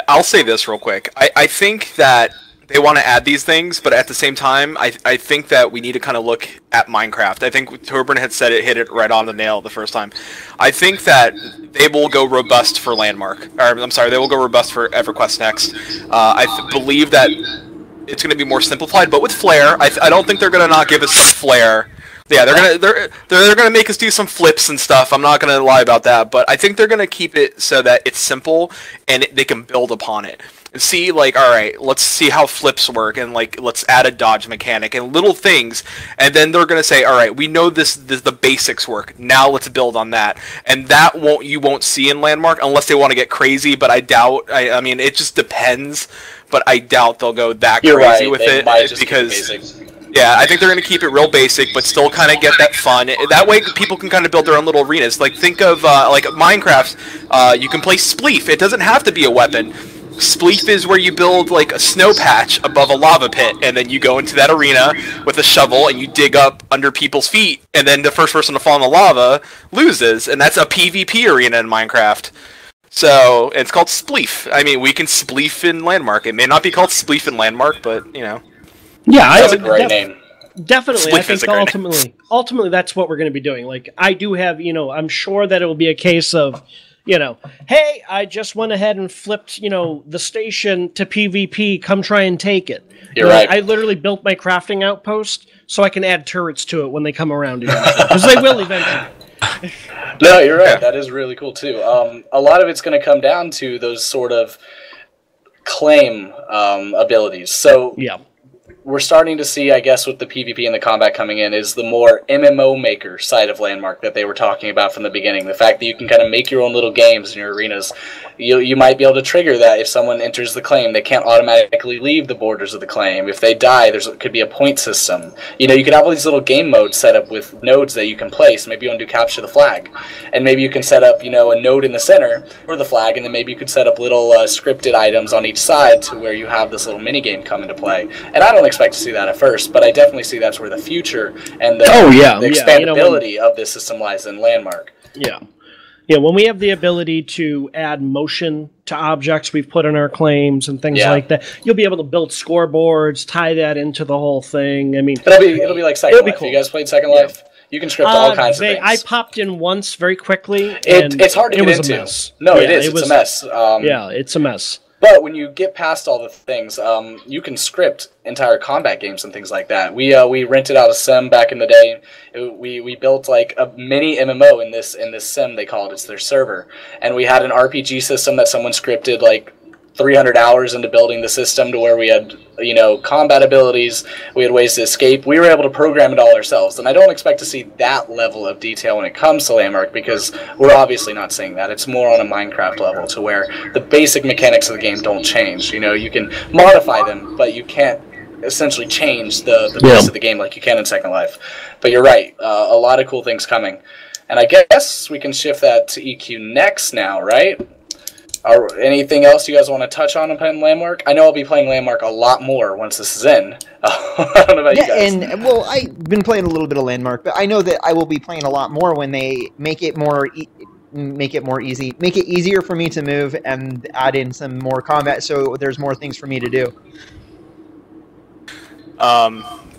I'll say this real quick. I think that they want to add these things, but at the same time, I think that we need to kind of look at Minecraft. I think Torbjorn had said hit it right on the nail the first time. I think that they will go robust for Landmark. Or, I'm sorry, they will go robust for EverQuest next. I believe that it's going to be more simplified, but with Flare, I don't think they're going to not give us some Flare. Yeah, they're gonna make us do some flips and stuff. I'm not gonna lie about that, but I think they're gonna keep it so that it's simple and they can build upon it and see, like, all right, let's see how flips work, and like let's add a dodge mechanic and little things, and then they're gonna say, all right, we know this the basics work. Now let's build on that, and that you won't see in Landmark unless they want to get crazy. But I doubt. I mean, it just depends. But I doubt they'll go that crazy with it because. Yeah, I think they're going to keep it real basic, but still kind of get that fun. That way, people can kind of build their own little arenas. Like, think of, like, Minecraft, you can play Spleef. It doesn't have to be a weapon. Spleef is where you build, like, a snow patch above a lava pit, and then you go into that arena with a shovel, and you dig up under people's feet, and then the first person to fall in the lava loses, and that's a PvP arena in Minecraft. So, it's called Spleef. I mean, we can Spleef in Landmark. It may not be called Spleef in Landmark, but, you know. Yeah, that's a great name. Definitely. I think ultimately that's what we're going to be doing. Like, I do have, you know, I'm sure that it will be a case of, you know, hey, I just went ahead and flipped, you know, the station to PvP. Come try and take it. You're right. I literally built my crafting outpost so I can add turrets to it when they come around because they will eventually. No, you're right. That is really cool too. A lot of it's going to come down to those sort of claim abilities. So yeah. We're starting to see, I guess, with the PvP and the combat coming in, is the more MMO maker side of Landmark that they were talking about from the beginning. The fact that you can kind of make your own little games in your arenas. You might be able to trigger that if someone enters the claim. They can't automatically leave the borders of the claim. If they die, could be a point system. You know, you could have all these little game modes set up with nodes that you can place. Maybe you want to do capture the flag. And maybe you can set up, you know, a node in the center for the flag, and then maybe you could set up little scripted items on each side to where you have this little mini game come into play. And I don't expect to see that at first, but I definitely see that's where the future and the expandability of this system lies in Landmark. Yeah. Yeah, when we have the ability to add motion to objects we've put in our claims and things like that, you'll be able to build scoreboards, tie that into the whole thing. I mean, it'll be like Second Life. Cool. You guys played Second Life? You can script all kinds of things. I popped in once very quickly. It's hard to get into. A mess. No, yeah, it's a mess. Yeah, it's a mess. But when you get past all the things, you can script entire combat games and things like that. We rented out a sim back in the day. We built like a mini MMO in this sim, they call it. It's their server. And we had an RPG system that someone scripted like 300 hours into building the system to where we had, you know, combat abilities, we had ways to escape. We were able to program it all ourselves, and I don't expect to see that level of detail when it comes to Landmark, because we're obviously not seeing that. It's more on a Minecraft level, to where the basic mechanics of the game don't change. You know, you can modify them, but you can't essentially change the base of the game like you can in Second Life. But you're right, a lot of cool things coming. And I guess we can shift that to EQ next now, right? Anything else you guys want to touch on playing Landmark? I know I'll be playing Landmark a lot more once this is in. I don't know about you guys. And well, I've been playing a little bit of Landmark, but I know that I will be playing a lot more when they make it easier for me to move and add in some more combat, so there's more things for me to do.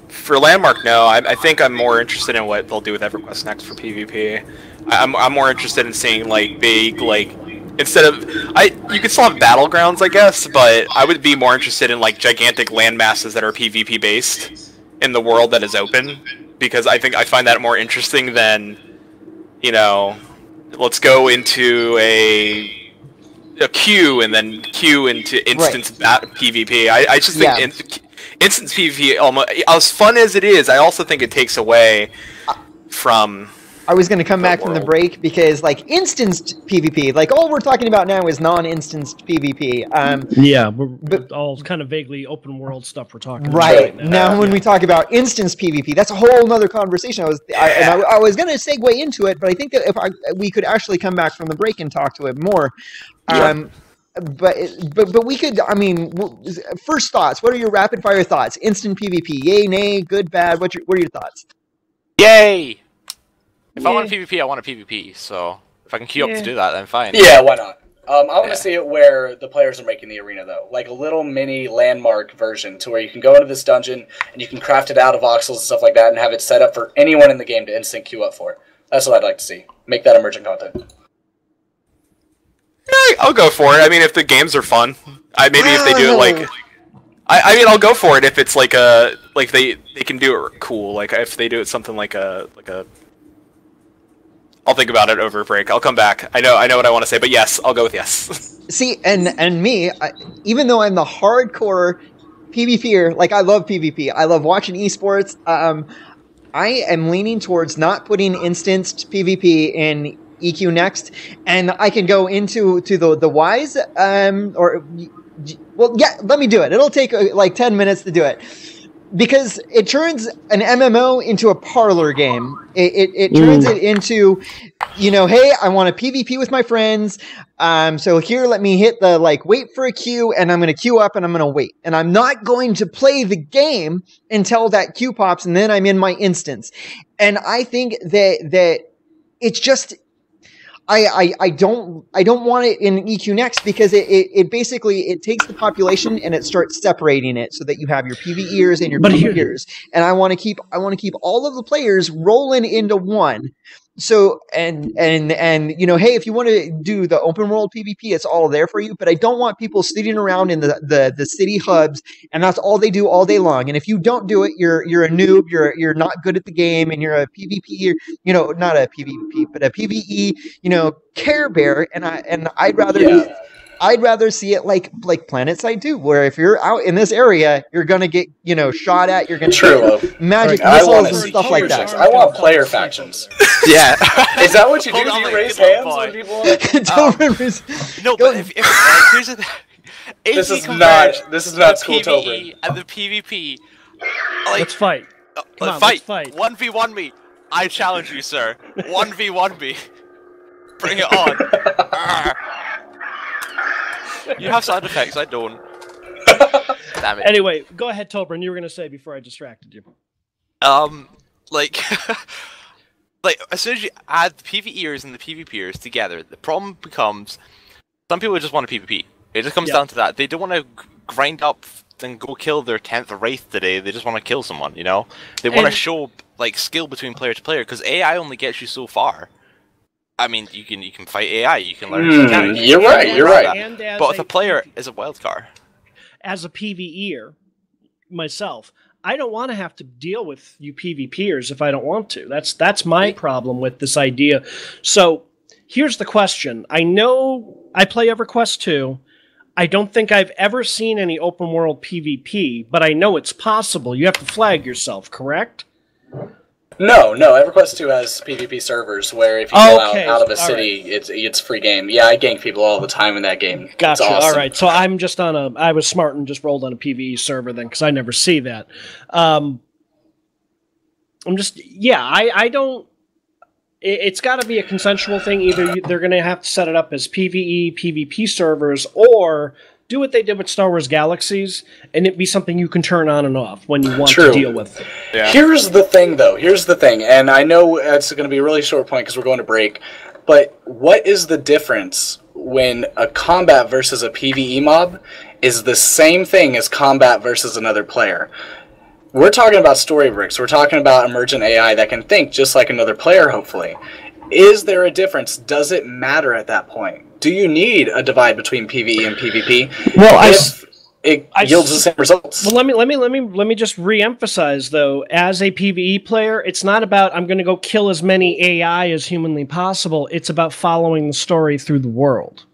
For Landmark, no. I think I'm more interested in what they'll do with EverQuest next for PvP. I'm more interested in seeing like big, like, Instead of you could still have battlegrounds, I guess, but I would be more interested in like gigantic land masses that are PvP based in the world that is open, because I find that more interesting than, you know, let's go into a queue and then queue into instance PvP. I just think instance PvP, almost as fun as it is, I also think it takes away from. I was going to come back from the break because, like, instanced PvP, like, all we're talking about now is non-instanced PvP. We're all kind of vaguely open world stuff we're talking about right now. When we talk about instance PvP, that's a whole nother conversation. I was going to segue into it, but I think that if we could actually come back from the break and talk to it more. But we could. I mean, first thoughts. What are your rapid fire thoughts? Instant PvP, yay, nay, good, bad. What are your thoughts? Yay! If I want a PvP, I want a PvP, so if I can queue up to do that, then fine. Yeah, why not? I want to see it where the players are making the arena, though. Like a little mini landmark version to where you can go into this dungeon and you can craft it out of voxels and stuff like that and have it set up for anyone in the game to instant queue up for. That's what I'd like to see. Make that emergent content. Yeah, I'll go for it. I mean, if the games are fun. Maybe if they do it like... I mean, I'll go for it if it's like a... Like, they can do it cool. Like, if they do it something like a... I'll think about it over break. I'll come back. I know what I want to say, but yes, I'll go with yes. See, and me, even though I'm the hardcore PvPer, like I love PvP, I love watching esports. I am leaning towards not putting instanced PvP in EQ Next, and I can go into the Wise, well, yeah, let me do it. It'll take like 10 minutes to do it. Because it turns an MMO into a parlor game. It turns it into, you know, hey, I want to PvP with my friends. So here, let me hit the, like, wait for a queue, and I'm going to queue up, and I'm going to wait. And I'm not going to play the game until that queue pops, and then I'm in my instance. And I think that it's just... I don't want it in EQ Next because it basically takes the population and it starts separating it so that you have your PvEers and your PvPers. And I want to keep all of the players rolling into one. So and you know, hey, if you want to do the open world PvP, it's all there for you. But I don't want people sitting around in the city hubs and that's all they do all day long. And if you don't do it, you're a noob. You're not good at the game, and you're a PvP. You know, not a PvP, but a PvE. You know, Care Bear. And I'd rather see it like PlanetSide 2, where if you're out in this area, you're gonna get, you know, shot at. You're gonna get magic missiles and stuff like that. I want player factions. Yeah. Is that what you do? Do you raise hands when people? No, but here's the thing. This is not school PvE and the PvP. Like, let's fight. Let's fight. 1v1 me. I challenge you, sir. 1v1 me. Bring it on. You have sound effects, I don't. Damn it. Anyway, go ahead, Tobrin. You were gonna say before I distracted you. Like, like as soon as you add the PvEers and the PvPers together, the problem becomes some people just want a PvP. It just comes down to that. They don't want to grind up and go kill their 10th Wraith today. They just want to kill someone, you know? They want to show, like, skill between player to player, because AI only gets you so far. I mean, you can fight AI, you can learn mechanics. You're right. But if a player is a wild card. As a PvEer, myself, I don't want to have to deal with you PvPers if I don't want to. That's my problem with this idea. So, here's the question. I know I play EverQuest 2. I don't think I've ever seen any open world PvP, but I know it's possible. You have to flag yourself, correct? No. EverQuest 2 has PvP servers where if you go out of a city, it's free game. Yeah, I gank people all the time in that game. Gotcha. It's awesome. All right. So I'm just on I was smart and just rolled on a PvE server then, because I never see that. I don't. It's got to be a consensual thing. Either they're going to have to set it up as PvE, PvP servers, or do what they did with Star Wars Galaxies, and it be something you can turn on and off when you want to deal with it. Yeah. Here's the thing, though. And I know it's going to be a really short point because we're going to break, but what is the difference when a combat versus a PvE mob is the same thing as combat versus another player? We're talking about story bricks. We're talking about emergent AI that can think just like another player, hopefully. Is there a difference? Does it matter at that point? do you need a divide between PvE and PvP? Well, It yields the same results. Well, let me just re-emphasize though. As a PvE player, it's not about I'm going to go kill as many AI as humanly possible. It's about following the story through the world.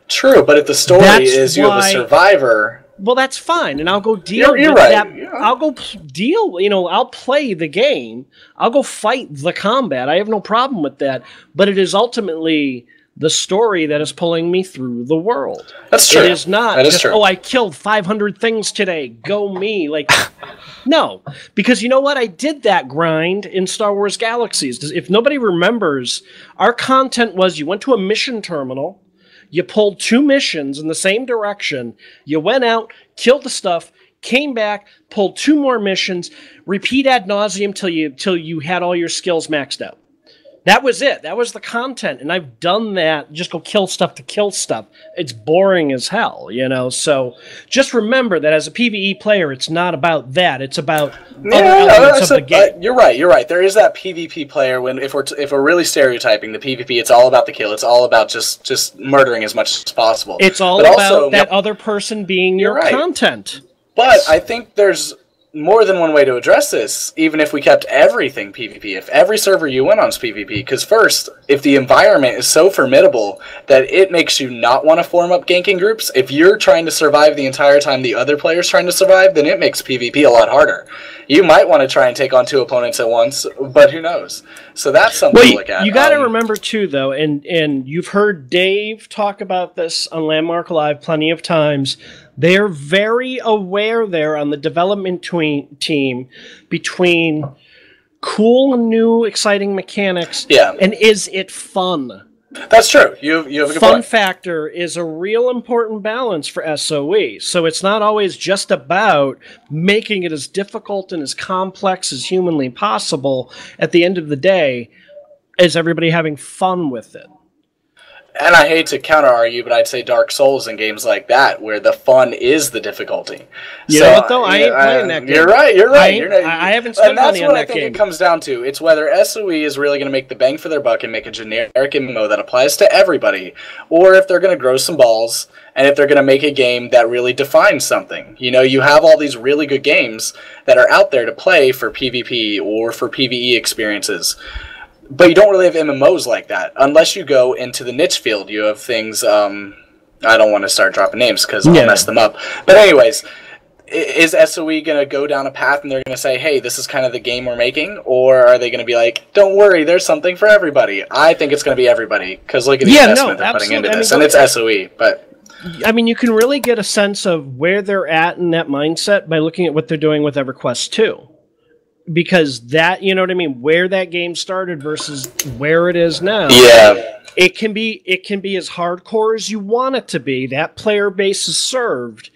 True, but if the story is you have a survivor, well, that's fine, and I'll go deal with that. Yeah. I'll go deal. I'll play the game. I'll go fight the combat. I have no problem with that. But it is ultimately the story that is pulling me through the world. That's true. It is not that just, is true. oh, I killed 500 things today. Go me. Like, no. Because you know what? I did that grind in Star Wars Galaxies. If nobody remembers, our content was you went to a mission terminal, you pulled 2 missions in the same direction, you went out, killed the stuff, came back, pulled 2 more missions, repeat ad nauseum till you had all your skills maxed out. That was it. That was the content. And I've done that. Just go kill stuff to kill stuff. It's boring as hell, So just remember that as a PvE player, it's not about that. It's about other elements of the game. You're right. There is that PvP player if we're really stereotyping the PvP, it's all about the kill. It's all about just murdering as much as possible. It's all about that other person being your content. But I think there's more than one way to address this, even if we kept everything PvP, if every server you went on is PvP. Because first, if the environment is so formidable that it makes you not want to form up ganking groups, if you're trying to survive the entire time the other player's trying to survive, then it makes PvP a lot harder. You might want to try and take on 2 opponents at once, but who knows? So that's something to look at. You got to remember, too, though, and you've heard Dave talk about this on Landmark Live plenty of times. They're very aware there on the development team between cool, new, exciting mechanics and is it fun? That's true. You have a good fun point. Factor is a real important balance for SOE. So it's not always just about making it as difficult and as complex as humanly possible. At the end of the day, is everybody having fun with it? And I hate to counter-argue, but I'd say Dark Souls and games like that, where the fun is the difficulty. You know what, though? I ain't playing that game. You're right. I haven't spent money on that game. And that's what I think it comes down to. It's whether SOE is really going to make the bang for their buck and make a generic MMO that applies to everybody, or if they're going to grow some balls, and if they're going to make a game that really defines something. You have all these really good games that are out there to play for PvP or for PvE experiences. But you don't really have MMOs like that, unless you go into the niche field. You have things, I don't want to start dropping names because I'll mess them up. But anyways, is SOE going to go down a path and they're going to say, hey, this is kind of the game we're making? Or are they going to be like, don't worry, there's something for everybody? I think it's going to be everybody, because look at the investment they're putting into this. And it's SOE, but... I mean, you can really get a sense of where they're at in that mindset by looking at what they're doing with EverQuest 2. Because that, you know what I mean, where that game started versus where it is now. Yeah. It can be as hardcore as you want it to be. That player base is served.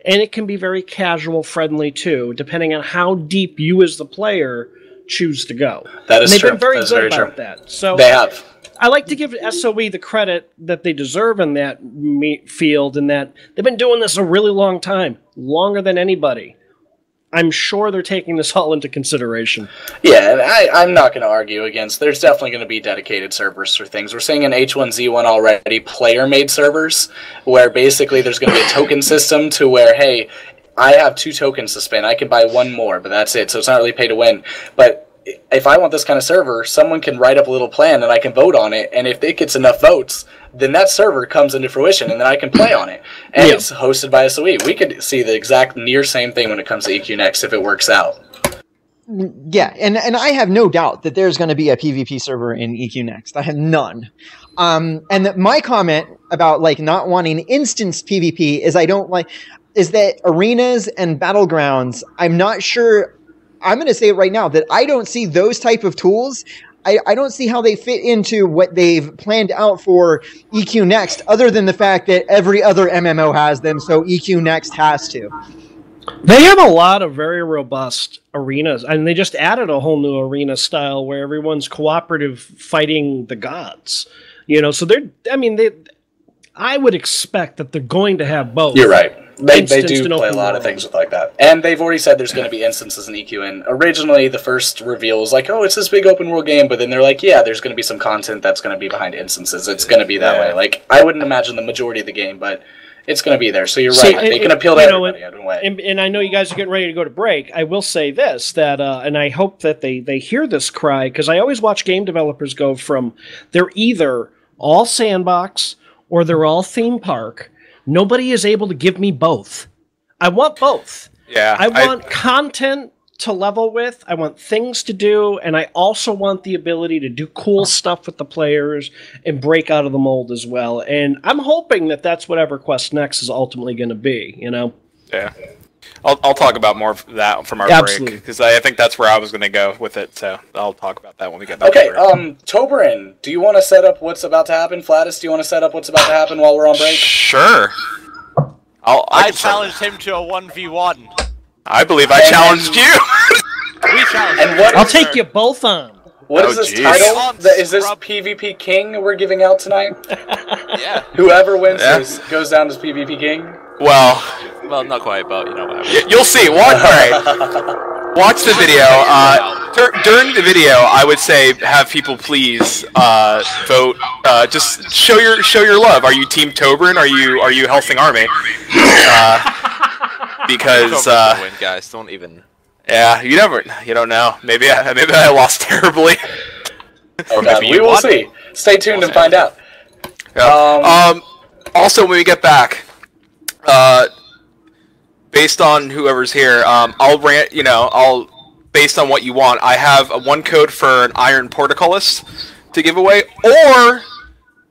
And it can be very casual friendly too, depending on how deep you as the player choose to go. That is true. They've been very good about that. So they have. I like to give SOE the credit that they deserve in that field, in that they've been doing this a really long time, longer than anybody. I'm sure they're taking this all into consideration. Yeah, and I'm not going to argue against. There's definitely going to be dedicated servers for things. We're seeing in H1Z1 already player-made servers, where basically there's going to be a token system to where, hey, I have 2 tokens to spend. I can buy 1 more, but that's it. So it's not really pay to win. But if I want this kind of server, someone can write up a little plan and I can vote on it. And if it gets enough votes, then that server comes into fruition and then I can play on it. And it's hosted by SOE. We could see the exact near same thing when it comes to EQ Next if it works out. Yeah, and I have no doubt that there's going to be a PvP server in EQ Next. I have none. And my comment about not wanting instance PvP is that arenas and battlegrounds, I'm not sure. I'm going to say it right now that I don't see those type of tools. I don't see how they fit into what they've planned out for EQ Next, other than the fact that every other MMO has them, so EQ Next has to. They have a lot of very robust arenas, and they just added a whole new arena style where everyone's cooperative fighting the gods. So I would expect that they're going to have both. You're right. They instanced do in play a open lot world. of things with like that. And they've already said there's going to be instances in EQ. And originally, the first reveal was like, oh, it's this big open world game. But then they're like, yeah, there's going to be some content that's going to be behind instances. It's going to be that way. Like, I wouldn't imagine the majority of the game, but it's going to be there. So you're right. They can appeal to everybody in a way. And I know you guys are getting ready to go to break. I will say this, that and I hope that they hear this cry, because I always watch game developers go from, they're either all sandbox or they're all theme park. Nobody is able to give me both. I want both. Yeah. I want content to level with. I want things to do, and I also want the ability to do cool stuff with the players and break out of the mold as well. And I'm hoping that that's what EverQuest Next is ultimately going to be, you know? Yeah. I'll talk about more of that from our break, because I think that's where I was going to go with it, so I'll talk about that when we get back. Okay, Toberin, do you want to set up what's about to happen? Flatus, do you want to set up what's about to happen while we're on break? Sure. I challenged him to a 1v1. I believe I challenged you. We challenged and what I'll take you both on. What is this title? Is this PvP King we're giving out tonight? Yeah. Whoever wins this goes down as PvP King? Well, not quite, but you know whatever. You'll see. Watch the video. During the video, I would say have people please vote. Just show your love. Are you Team Toberin? Are you Helsing Army? Because win, guys, don't even. Yeah, you don't know. Maybe I lost terribly. Oh God, we will see. Stay tuned and find out. Yeah. Also, when we get back, based on whoever's here, I'll based on what you want. I have one code for an Iron Portcullis to give away, or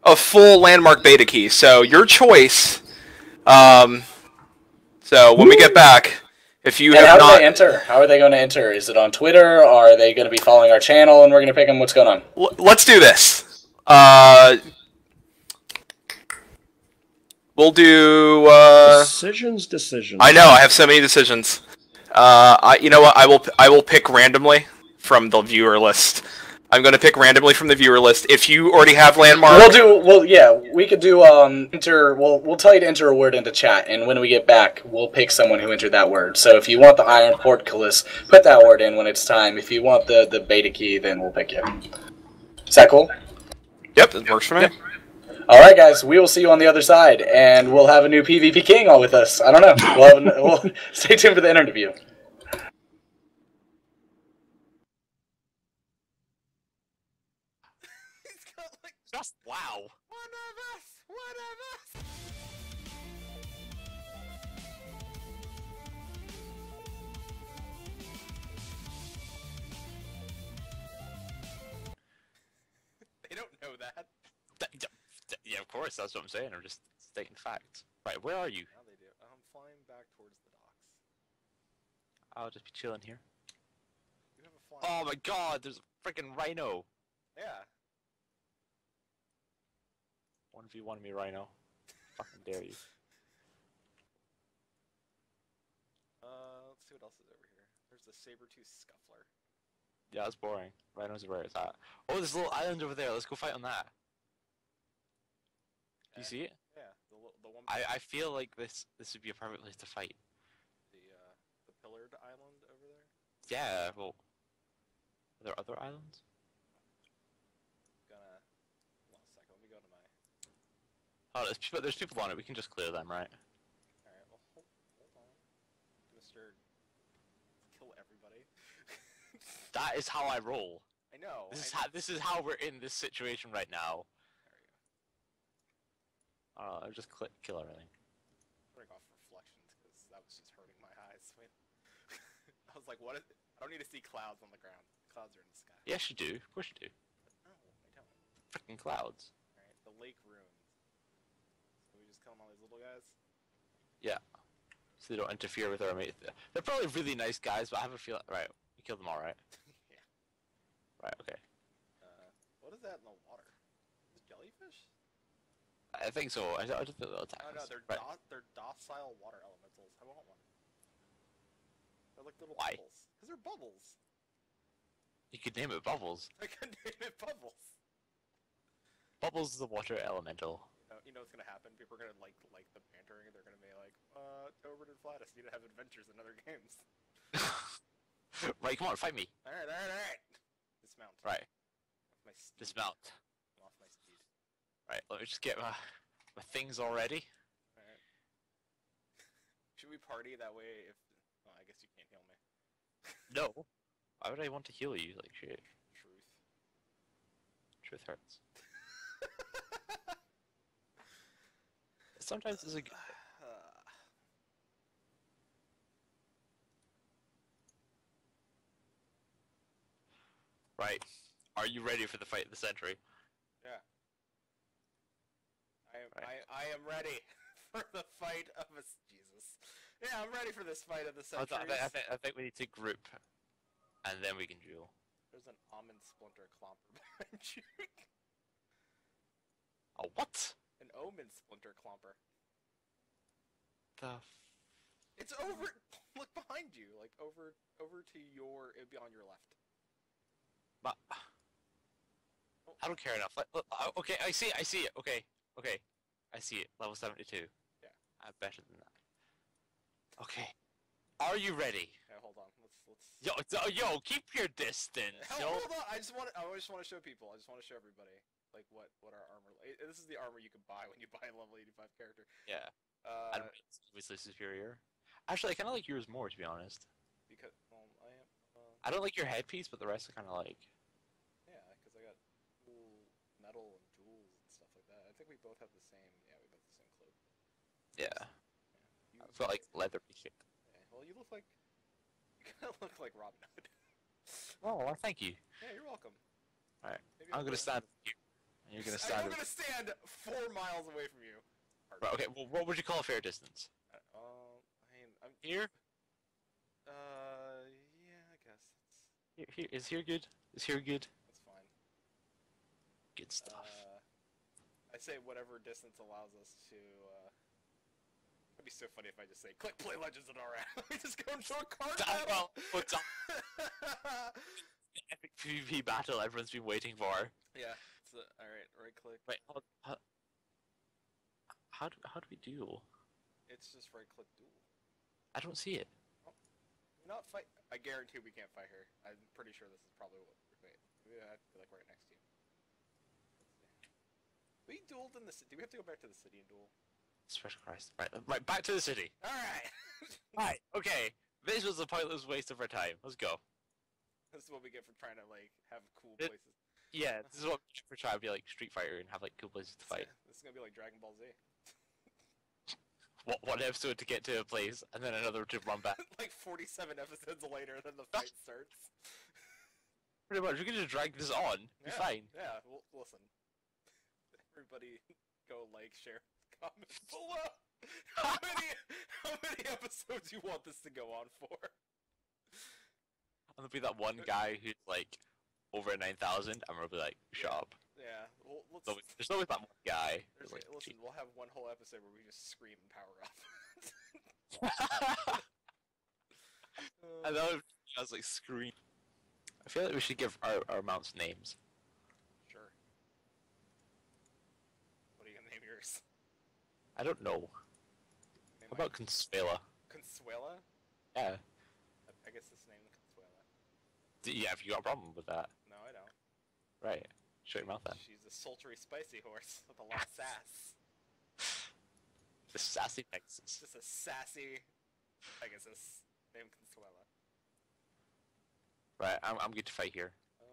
a full Landmark Beta key. So your choice. So when we get back. If you have how not, do they enter? How are they going to enter? Is it on Twitter? Or are they going to be following our channel and we're going to pick them? What's going on? Let's do this. We'll do decisions. I know I have so many decisions. You know what? I will pick randomly from the viewer list. I'm going to pick randomly from the viewer list. If you already have Landmark... we could do, we'll tell you to enter a word into chat, and when we get back, we'll pick someone who entered that word. So if you want the Iron Portcullis, put that word in when it's time. If you want the beta key, then we'll pick you. Is that cool? Yep, that works for me. Alright guys, we will see you on the other side, and we'll have a new PvP King all with us. I don't know. We'll stay tuned for the interview. Just wow. One of us. They don't know that. Yeah, of course, that's what I'm saying. I'm just stating facts. Right, where are you? Now they do. I'm flying back towards the docks. I'll just be chilling here. You have a flying... Oh my god, there's a freaking rhino. Yeah. 1v1 me, rhino. Fucking dare you. Let's see what else is over here. There's the saber-tooth scuffler. Yeah, that's boring. Rhino's where it's at. Oh, there's a little island over there. Let's go fight on that. Do you see it? Yeah, the one. I feel like this would be a perfect place to fight. The pillared island over there. Yeah. Well, are there other islands? Hold on a second. Let me go to my. Oh, there's people on it. We can just clear them, right? All right. Well, hold on, Mr. Kill everybody. That is how I roll. I know. This is how we're in this situation right now. I'll just kill everything. Break off reflections because that was just hurting my eyes. Wait. I was like, what? I don't need to see clouds on the ground. Clouds are in the sky. Yes, you do. Of course you do. No, I don't. Freaking clouds. Alright, the lake ruins. So we just kill all these little guys? Yeah. So they don't interfere with our mate. They're probably really nice guys, but I have a feel. Right, you killed them all, right? Yeah. Right. Okay. What is that in the water? Is it jellyfish? I think so. I just feel they'll attack Oh no, us. they're right. they're docile water elementals. I want one. They're like little Why? bubbles. Because they're bubbles. You could name it Bubbles. I can name it bubbles. Bubbles is a water elemental. You know what's gonna happen. People are gonna like the bantering. They're gonna be like, Tobert and Flatus need to have adventures in other games. Right, come on, fight me. All right. Dismount. Right. Off my steed. Dismount. I'm off my steed. Right, let me just get my things all ready. All right. Should we party that way? If I guess you can't heal me. No. Why would I want to heal you? Like shit. Truth. Truth hurts. Sometimes it's a. Right. Are you ready for the fight of the century? Yeah. I am. Right. I am ready for the fight of a Jesus. Yeah, I'm ready for this fight of the century. I think we need to group, and then we can duel. There's an almond splinter clomper behind you. A what? An omen splinter clomper. The. It's over. Look behind you, like over to your. It'd be on your left. But I don't care enough. Look, okay, I see it. Okay, I see it. Level 72. Yeah. I'm better than that. Okay. Are you ready? Yeah, hold on. Let's. Yo, keep your distance. Hell, hold on. I just want to show people. I just want to show everybody like what our armor. This is the armor you can buy when you buy a level 85 character. Yeah. It's obviously superior. Actually, I kind of like yours more, to be honest. Because I am. I don't like your headpiece, but the rest I kind of like. Yeah, because I got cool metal and jewels and stuff like that. I think we both have the same. Yeah, we both have the same cloak. Yeah. You, I feel like leather shit. Yeah, well, you look like. You kind of look like Robin Hood. Oh, well, thank you. Yeah, you're welcome. Alright. Maybe I'm gonna stand with you. And you're gonna stand. I'm gonna stand 4 miles away from you. Right, okay, well, what would you call a fair distance? I'm Here? Yeah, I guess. Here, is here good? Is here good? That's fine. Good stuff. I say whatever distance allows us to, it'd be so funny if I just say, click play Legends of Nora. We just go into a card battle! What's up? The epic PvP battle everyone's been waiting for. Yeah, alright, right click. Wait, how do we duel? It's just right click duel. I don't see it. Not fight. I guarantee we can't fight her. I'm pretty sure this is probably what. Wait, maybe I have to be like right next to you. We dueled in the city. Do we have to go back to the city and duel? Special Christ. Right, back to the city. Alright! Right, okay. This was a pointless waste of our time. Let's go. This is what we get for trying to, like, have cool places. Yeah, this is what we get for trying to be like Street Fighter and have like cool places to fight. This is gonna be like Dragon Ball Z. One episode to get to a place, and then another to run back. Like 47 episodes later, then the fight starts. Pretty much, we can just drag this on. Be fine. Yeah, well, listen. Everybody go like, share, comment below. How many episodes you want this to go on for? I'm gonna be that one guy who's like over 9,000. I'm gonna be like, shut up. Yeah, well, let's. There's always that one guy. Like, listen, we'll have one whole episode where we just scream and power up. I know. I was like, scream. I feel like we should give our mounts names. Sure. What are you gonna name yours? I don't know. How about Consuela? Consuela? Yeah. I guess this name Consuela. Yeah, if you got a problem with that. No, I don't. Right. Shut your mouth then. She's a sultry, spicy horse with a lot of sass. The sassy Pegasus. Just a sassy Pegasus named Consuela. Right, I'm good to fight here. I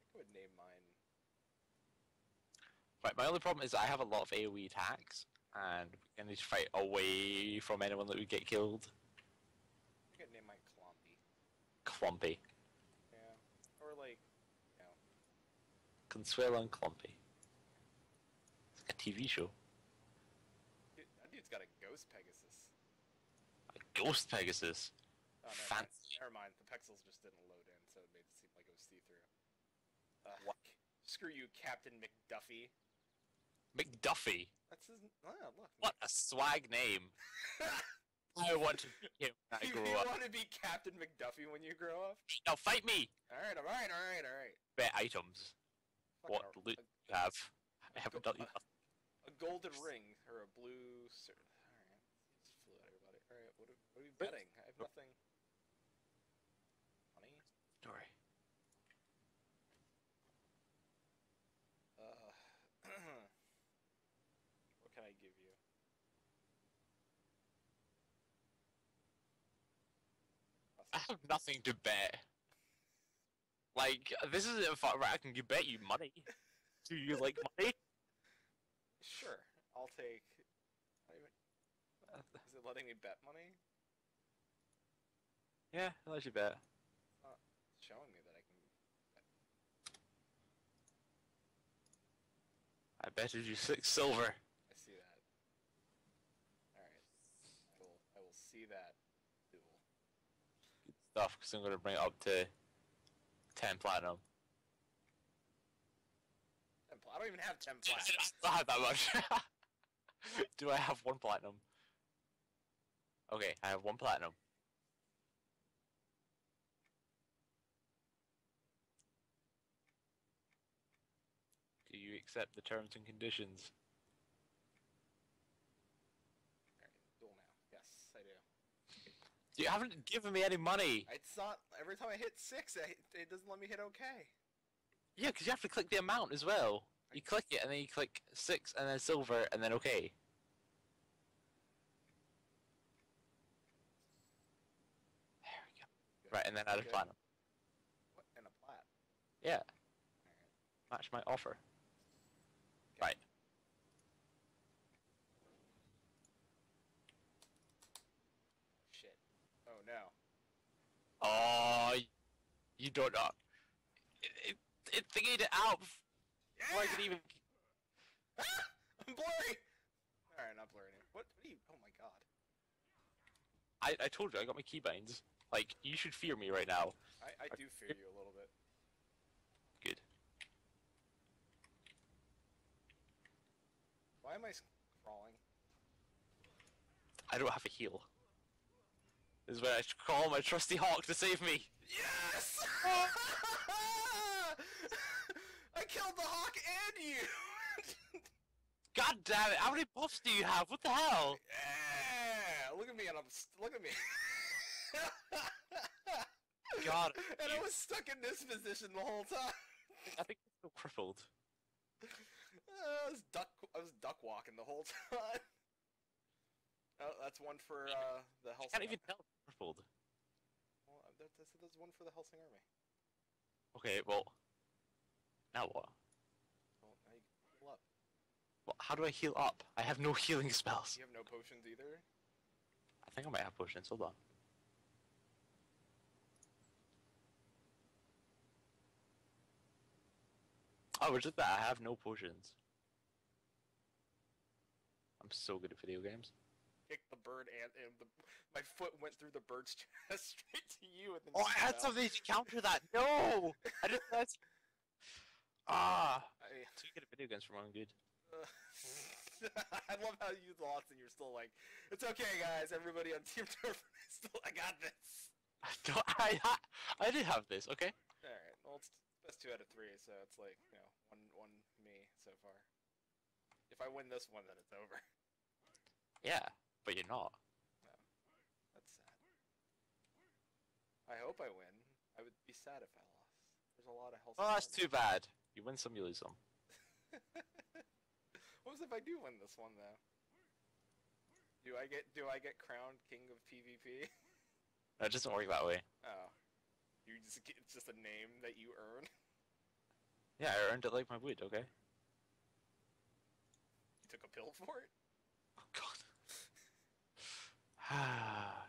think I would name mine. Right, my only problem is I have a lot of AoE attacks, and I need to fight away from anyone that would get killed. I think I'd name mine Clompy. Clumpy. Yeah. Or like, you know. Consuela and Clumpy. It's like a TV show. Dude, that dude's got a ghost Pegasus. A ghost Pegasus. Oh, Fancy. Never mind. The pixels just didn't load in, so it made it seem like it was see-through. What? Screw you, Captain McDuffie. McDuffie? That's his... Oh, look. What a swag name. I want to be him when I grow up. You want to be Captain McDuffie when you grow up? Now fight me! Alright. Bet items. Fucking What? You have. I haven't done you. A golden ring or a blue. Alright, just flew at everybody. Alright, what are we betting? I have nothing. Money? Story. What can I give you? I have nothing to bet. Like, this isn't a fight where I can bet you money. Do you like money? Sure, I'll take. Is it letting me bet money? Yeah, I'll let you bet. It's not showing me that I can. I betted you 6 silver. I see that. Alright. I will see that duel. Good stuff, because I'm going to bring it up to 10 platinum. I don't even have 10 platinum. I don't have that much. Do I have 1 platinum? Okay, I have 1 platinum. Do you accept the terms and conditions? Alright, duel now. Yes, I do. You haven't given me any money! It's not. Every time I hit 6, it doesn't let me hit OK. Yeah, because you have to click the amount as well. You click it, and then you click 6, and then silver, and then OK. There we go. Good. Right, and then add a Good. platinum. What? And a plat. Yeah, Alright. match my offer. Okay. Right. Shit. Oh no. Oh, you don't know. It thingied it out before I could even. I'm blurry! Alright, not blurry anymore. What are you? Oh my god. I told you I got my keybinds. Like, you should fear me right now. I do fear you a little bit. Good. Why am I crawling? I don't have a heal. This is where I call my trusty hawk to save me. Yes! I killed the hawk and you! God damn it! How many buffs do you have? What the hell? Yeah! Look at me and look at me. God. And I was stuck in this position the whole time. I think I'm still crippled. I was duck walking the whole time. Oh, that's one for the Helsing. I can't even tell if I'm crippled. Well, that's one for the Helsing army. Okay, well. Now what? Well, now you can heal up. Well, how do I heal up? I have no healing spells. You have no potions either. I think I might have potions. Hold on. Oh, it's just that I have no potions. I'm so good at video games. Kicked the bird and my foot went through the bird's chest straight to you. And then Oh, I had something to counter that. No, I just that's. Too good at video games for my own good. I love how you lost and you're still like, it's okay, guys. Everybody on Team Turf, I got this. I did have this. Okay. All right. Well, it's best 2 out of 3, so it's like, you know, one me so far. If I win this one, then it's over. Yeah, but you're not. No, that's sad. I hope I win. I would be sad if I lost. There's a lot of health. Oh, that's too bad. You win some, you lose some. What if I do win this one though? Do I get crowned king of PvP? No, it doesn't work that way. Oh, it's just a name that you earn. Yeah, I earned it like my wood. Okay. You took a pill for it? Oh God.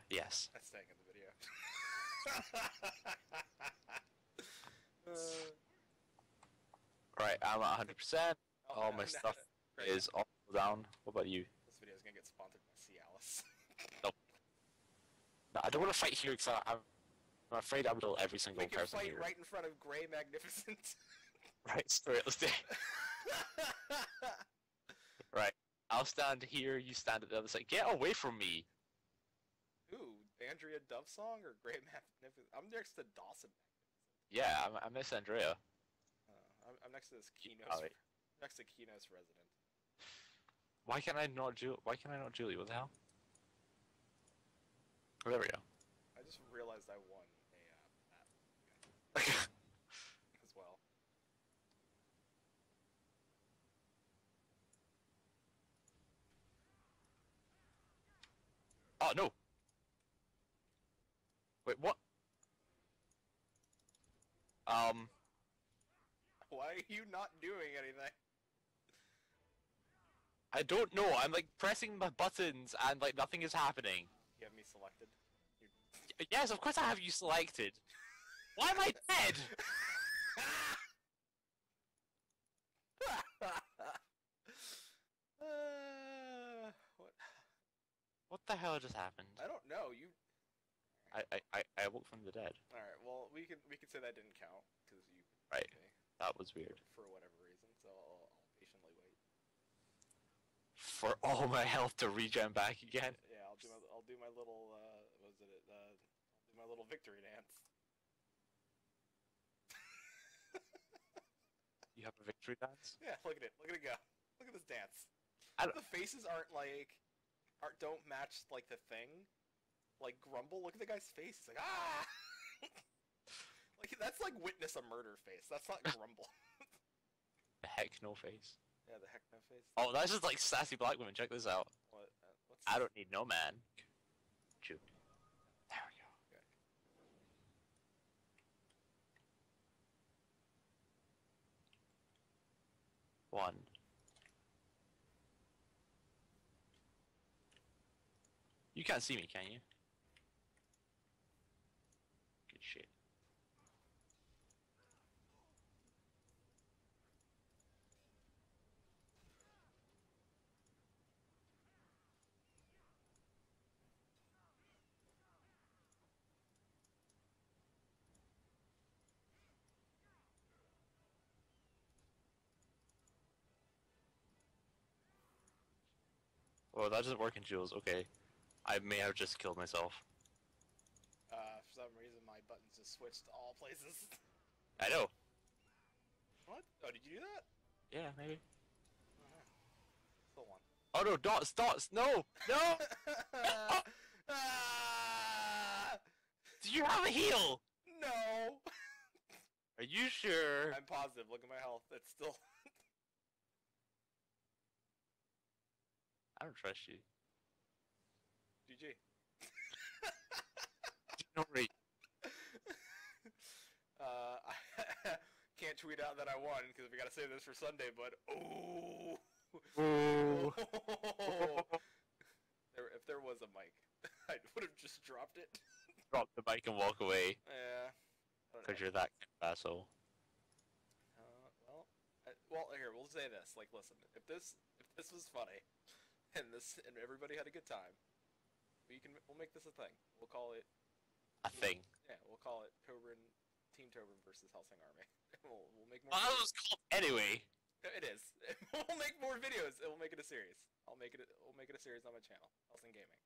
Yes. That's staying in the video. Right, I'm at 100%. All my no, stuff right. is all down. What about you? This video is gonna get sponsored by Cialis. Nope. No, I don't want to fight here because I'm afraid I will kill every single We can person fight here. right in front of Grey Magnificent. Right, screw it, let's do it. Right, I'll stand here, you stand at the other side. Get away from me! Ooh, Andrea Dove song or Grey Magnificent? I'm next to Dawson Magnificent. Yeah, I'm Miss Andrea. I'm next to this keynote. Alright. Next to Kino's resident. Why can I not Julie? Why can I not Julie? What the hell? Oh, there we go. I just realized I won a map as well. Oh no! Wait, what? Why are you not doing anything? I don't know. I'm like pressing my buttons and like nothing is happening. You have me selected. You're... Yes, of course I have you selected. Why am I dead? What? What the hell just happened? I don't know. You. I woke from the dead. All right. Well, we can say that didn't count because you. Right. Okay, That was weird. for whatever reason. So I'll patiently wait. For all my health to regen back again. Yeah, I'll do my little what was it? I'll do my little victory dance. You have a victory dance? Yeah, look at it. Look at it go. Look at this dance. I The don't, faces don't match like the thing. Like Grumble, look at the guy's face. He's like, ah! Like that's like witness a murder face. That's not Grumble. the heck no face. Yeah, the heck no face. Oh, that's just like sassy black women. Check this out. What? What's I don't need no man. Shoot. There we go. Okay. One. You can't see me, can you? Good shit. Oh, that doesn't work in Jules. Okay. I may have just killed myself. For some reason, my buttons just switched to all places. I know. What? Oh, did you do that? Yeah, maybe. Still one. Oh no, dots, dots! No! No! Ah! Do you have a heal? No! Are you sure? I'm positive. Look at my health. It's still. I don't trust you. GG. No, right. I can't tweet out that I won because we gotta save this for Sunday. But oh, Ooh. if there was a mic, I would have just dropped it. Drop the mic and walk away. Yeah. Because you're that kind of asshole. Well, here we'll say this. Like, listen, if this was funny, and everybody had a good time, we'll make this a thing. We'll call it A thing. Yeah, we'll call it Team Tobin versus Helsing Army. We'll make more. Well, that was called anyway. It is. We'll make more videos. We'll make it a series. We'll make it a series on my channel, Helsing Gaming.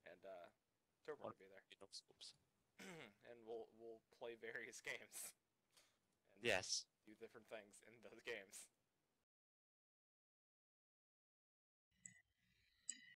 And Tobin will be there. No scopes. And we'll play various games. And Yes. do different things in those games.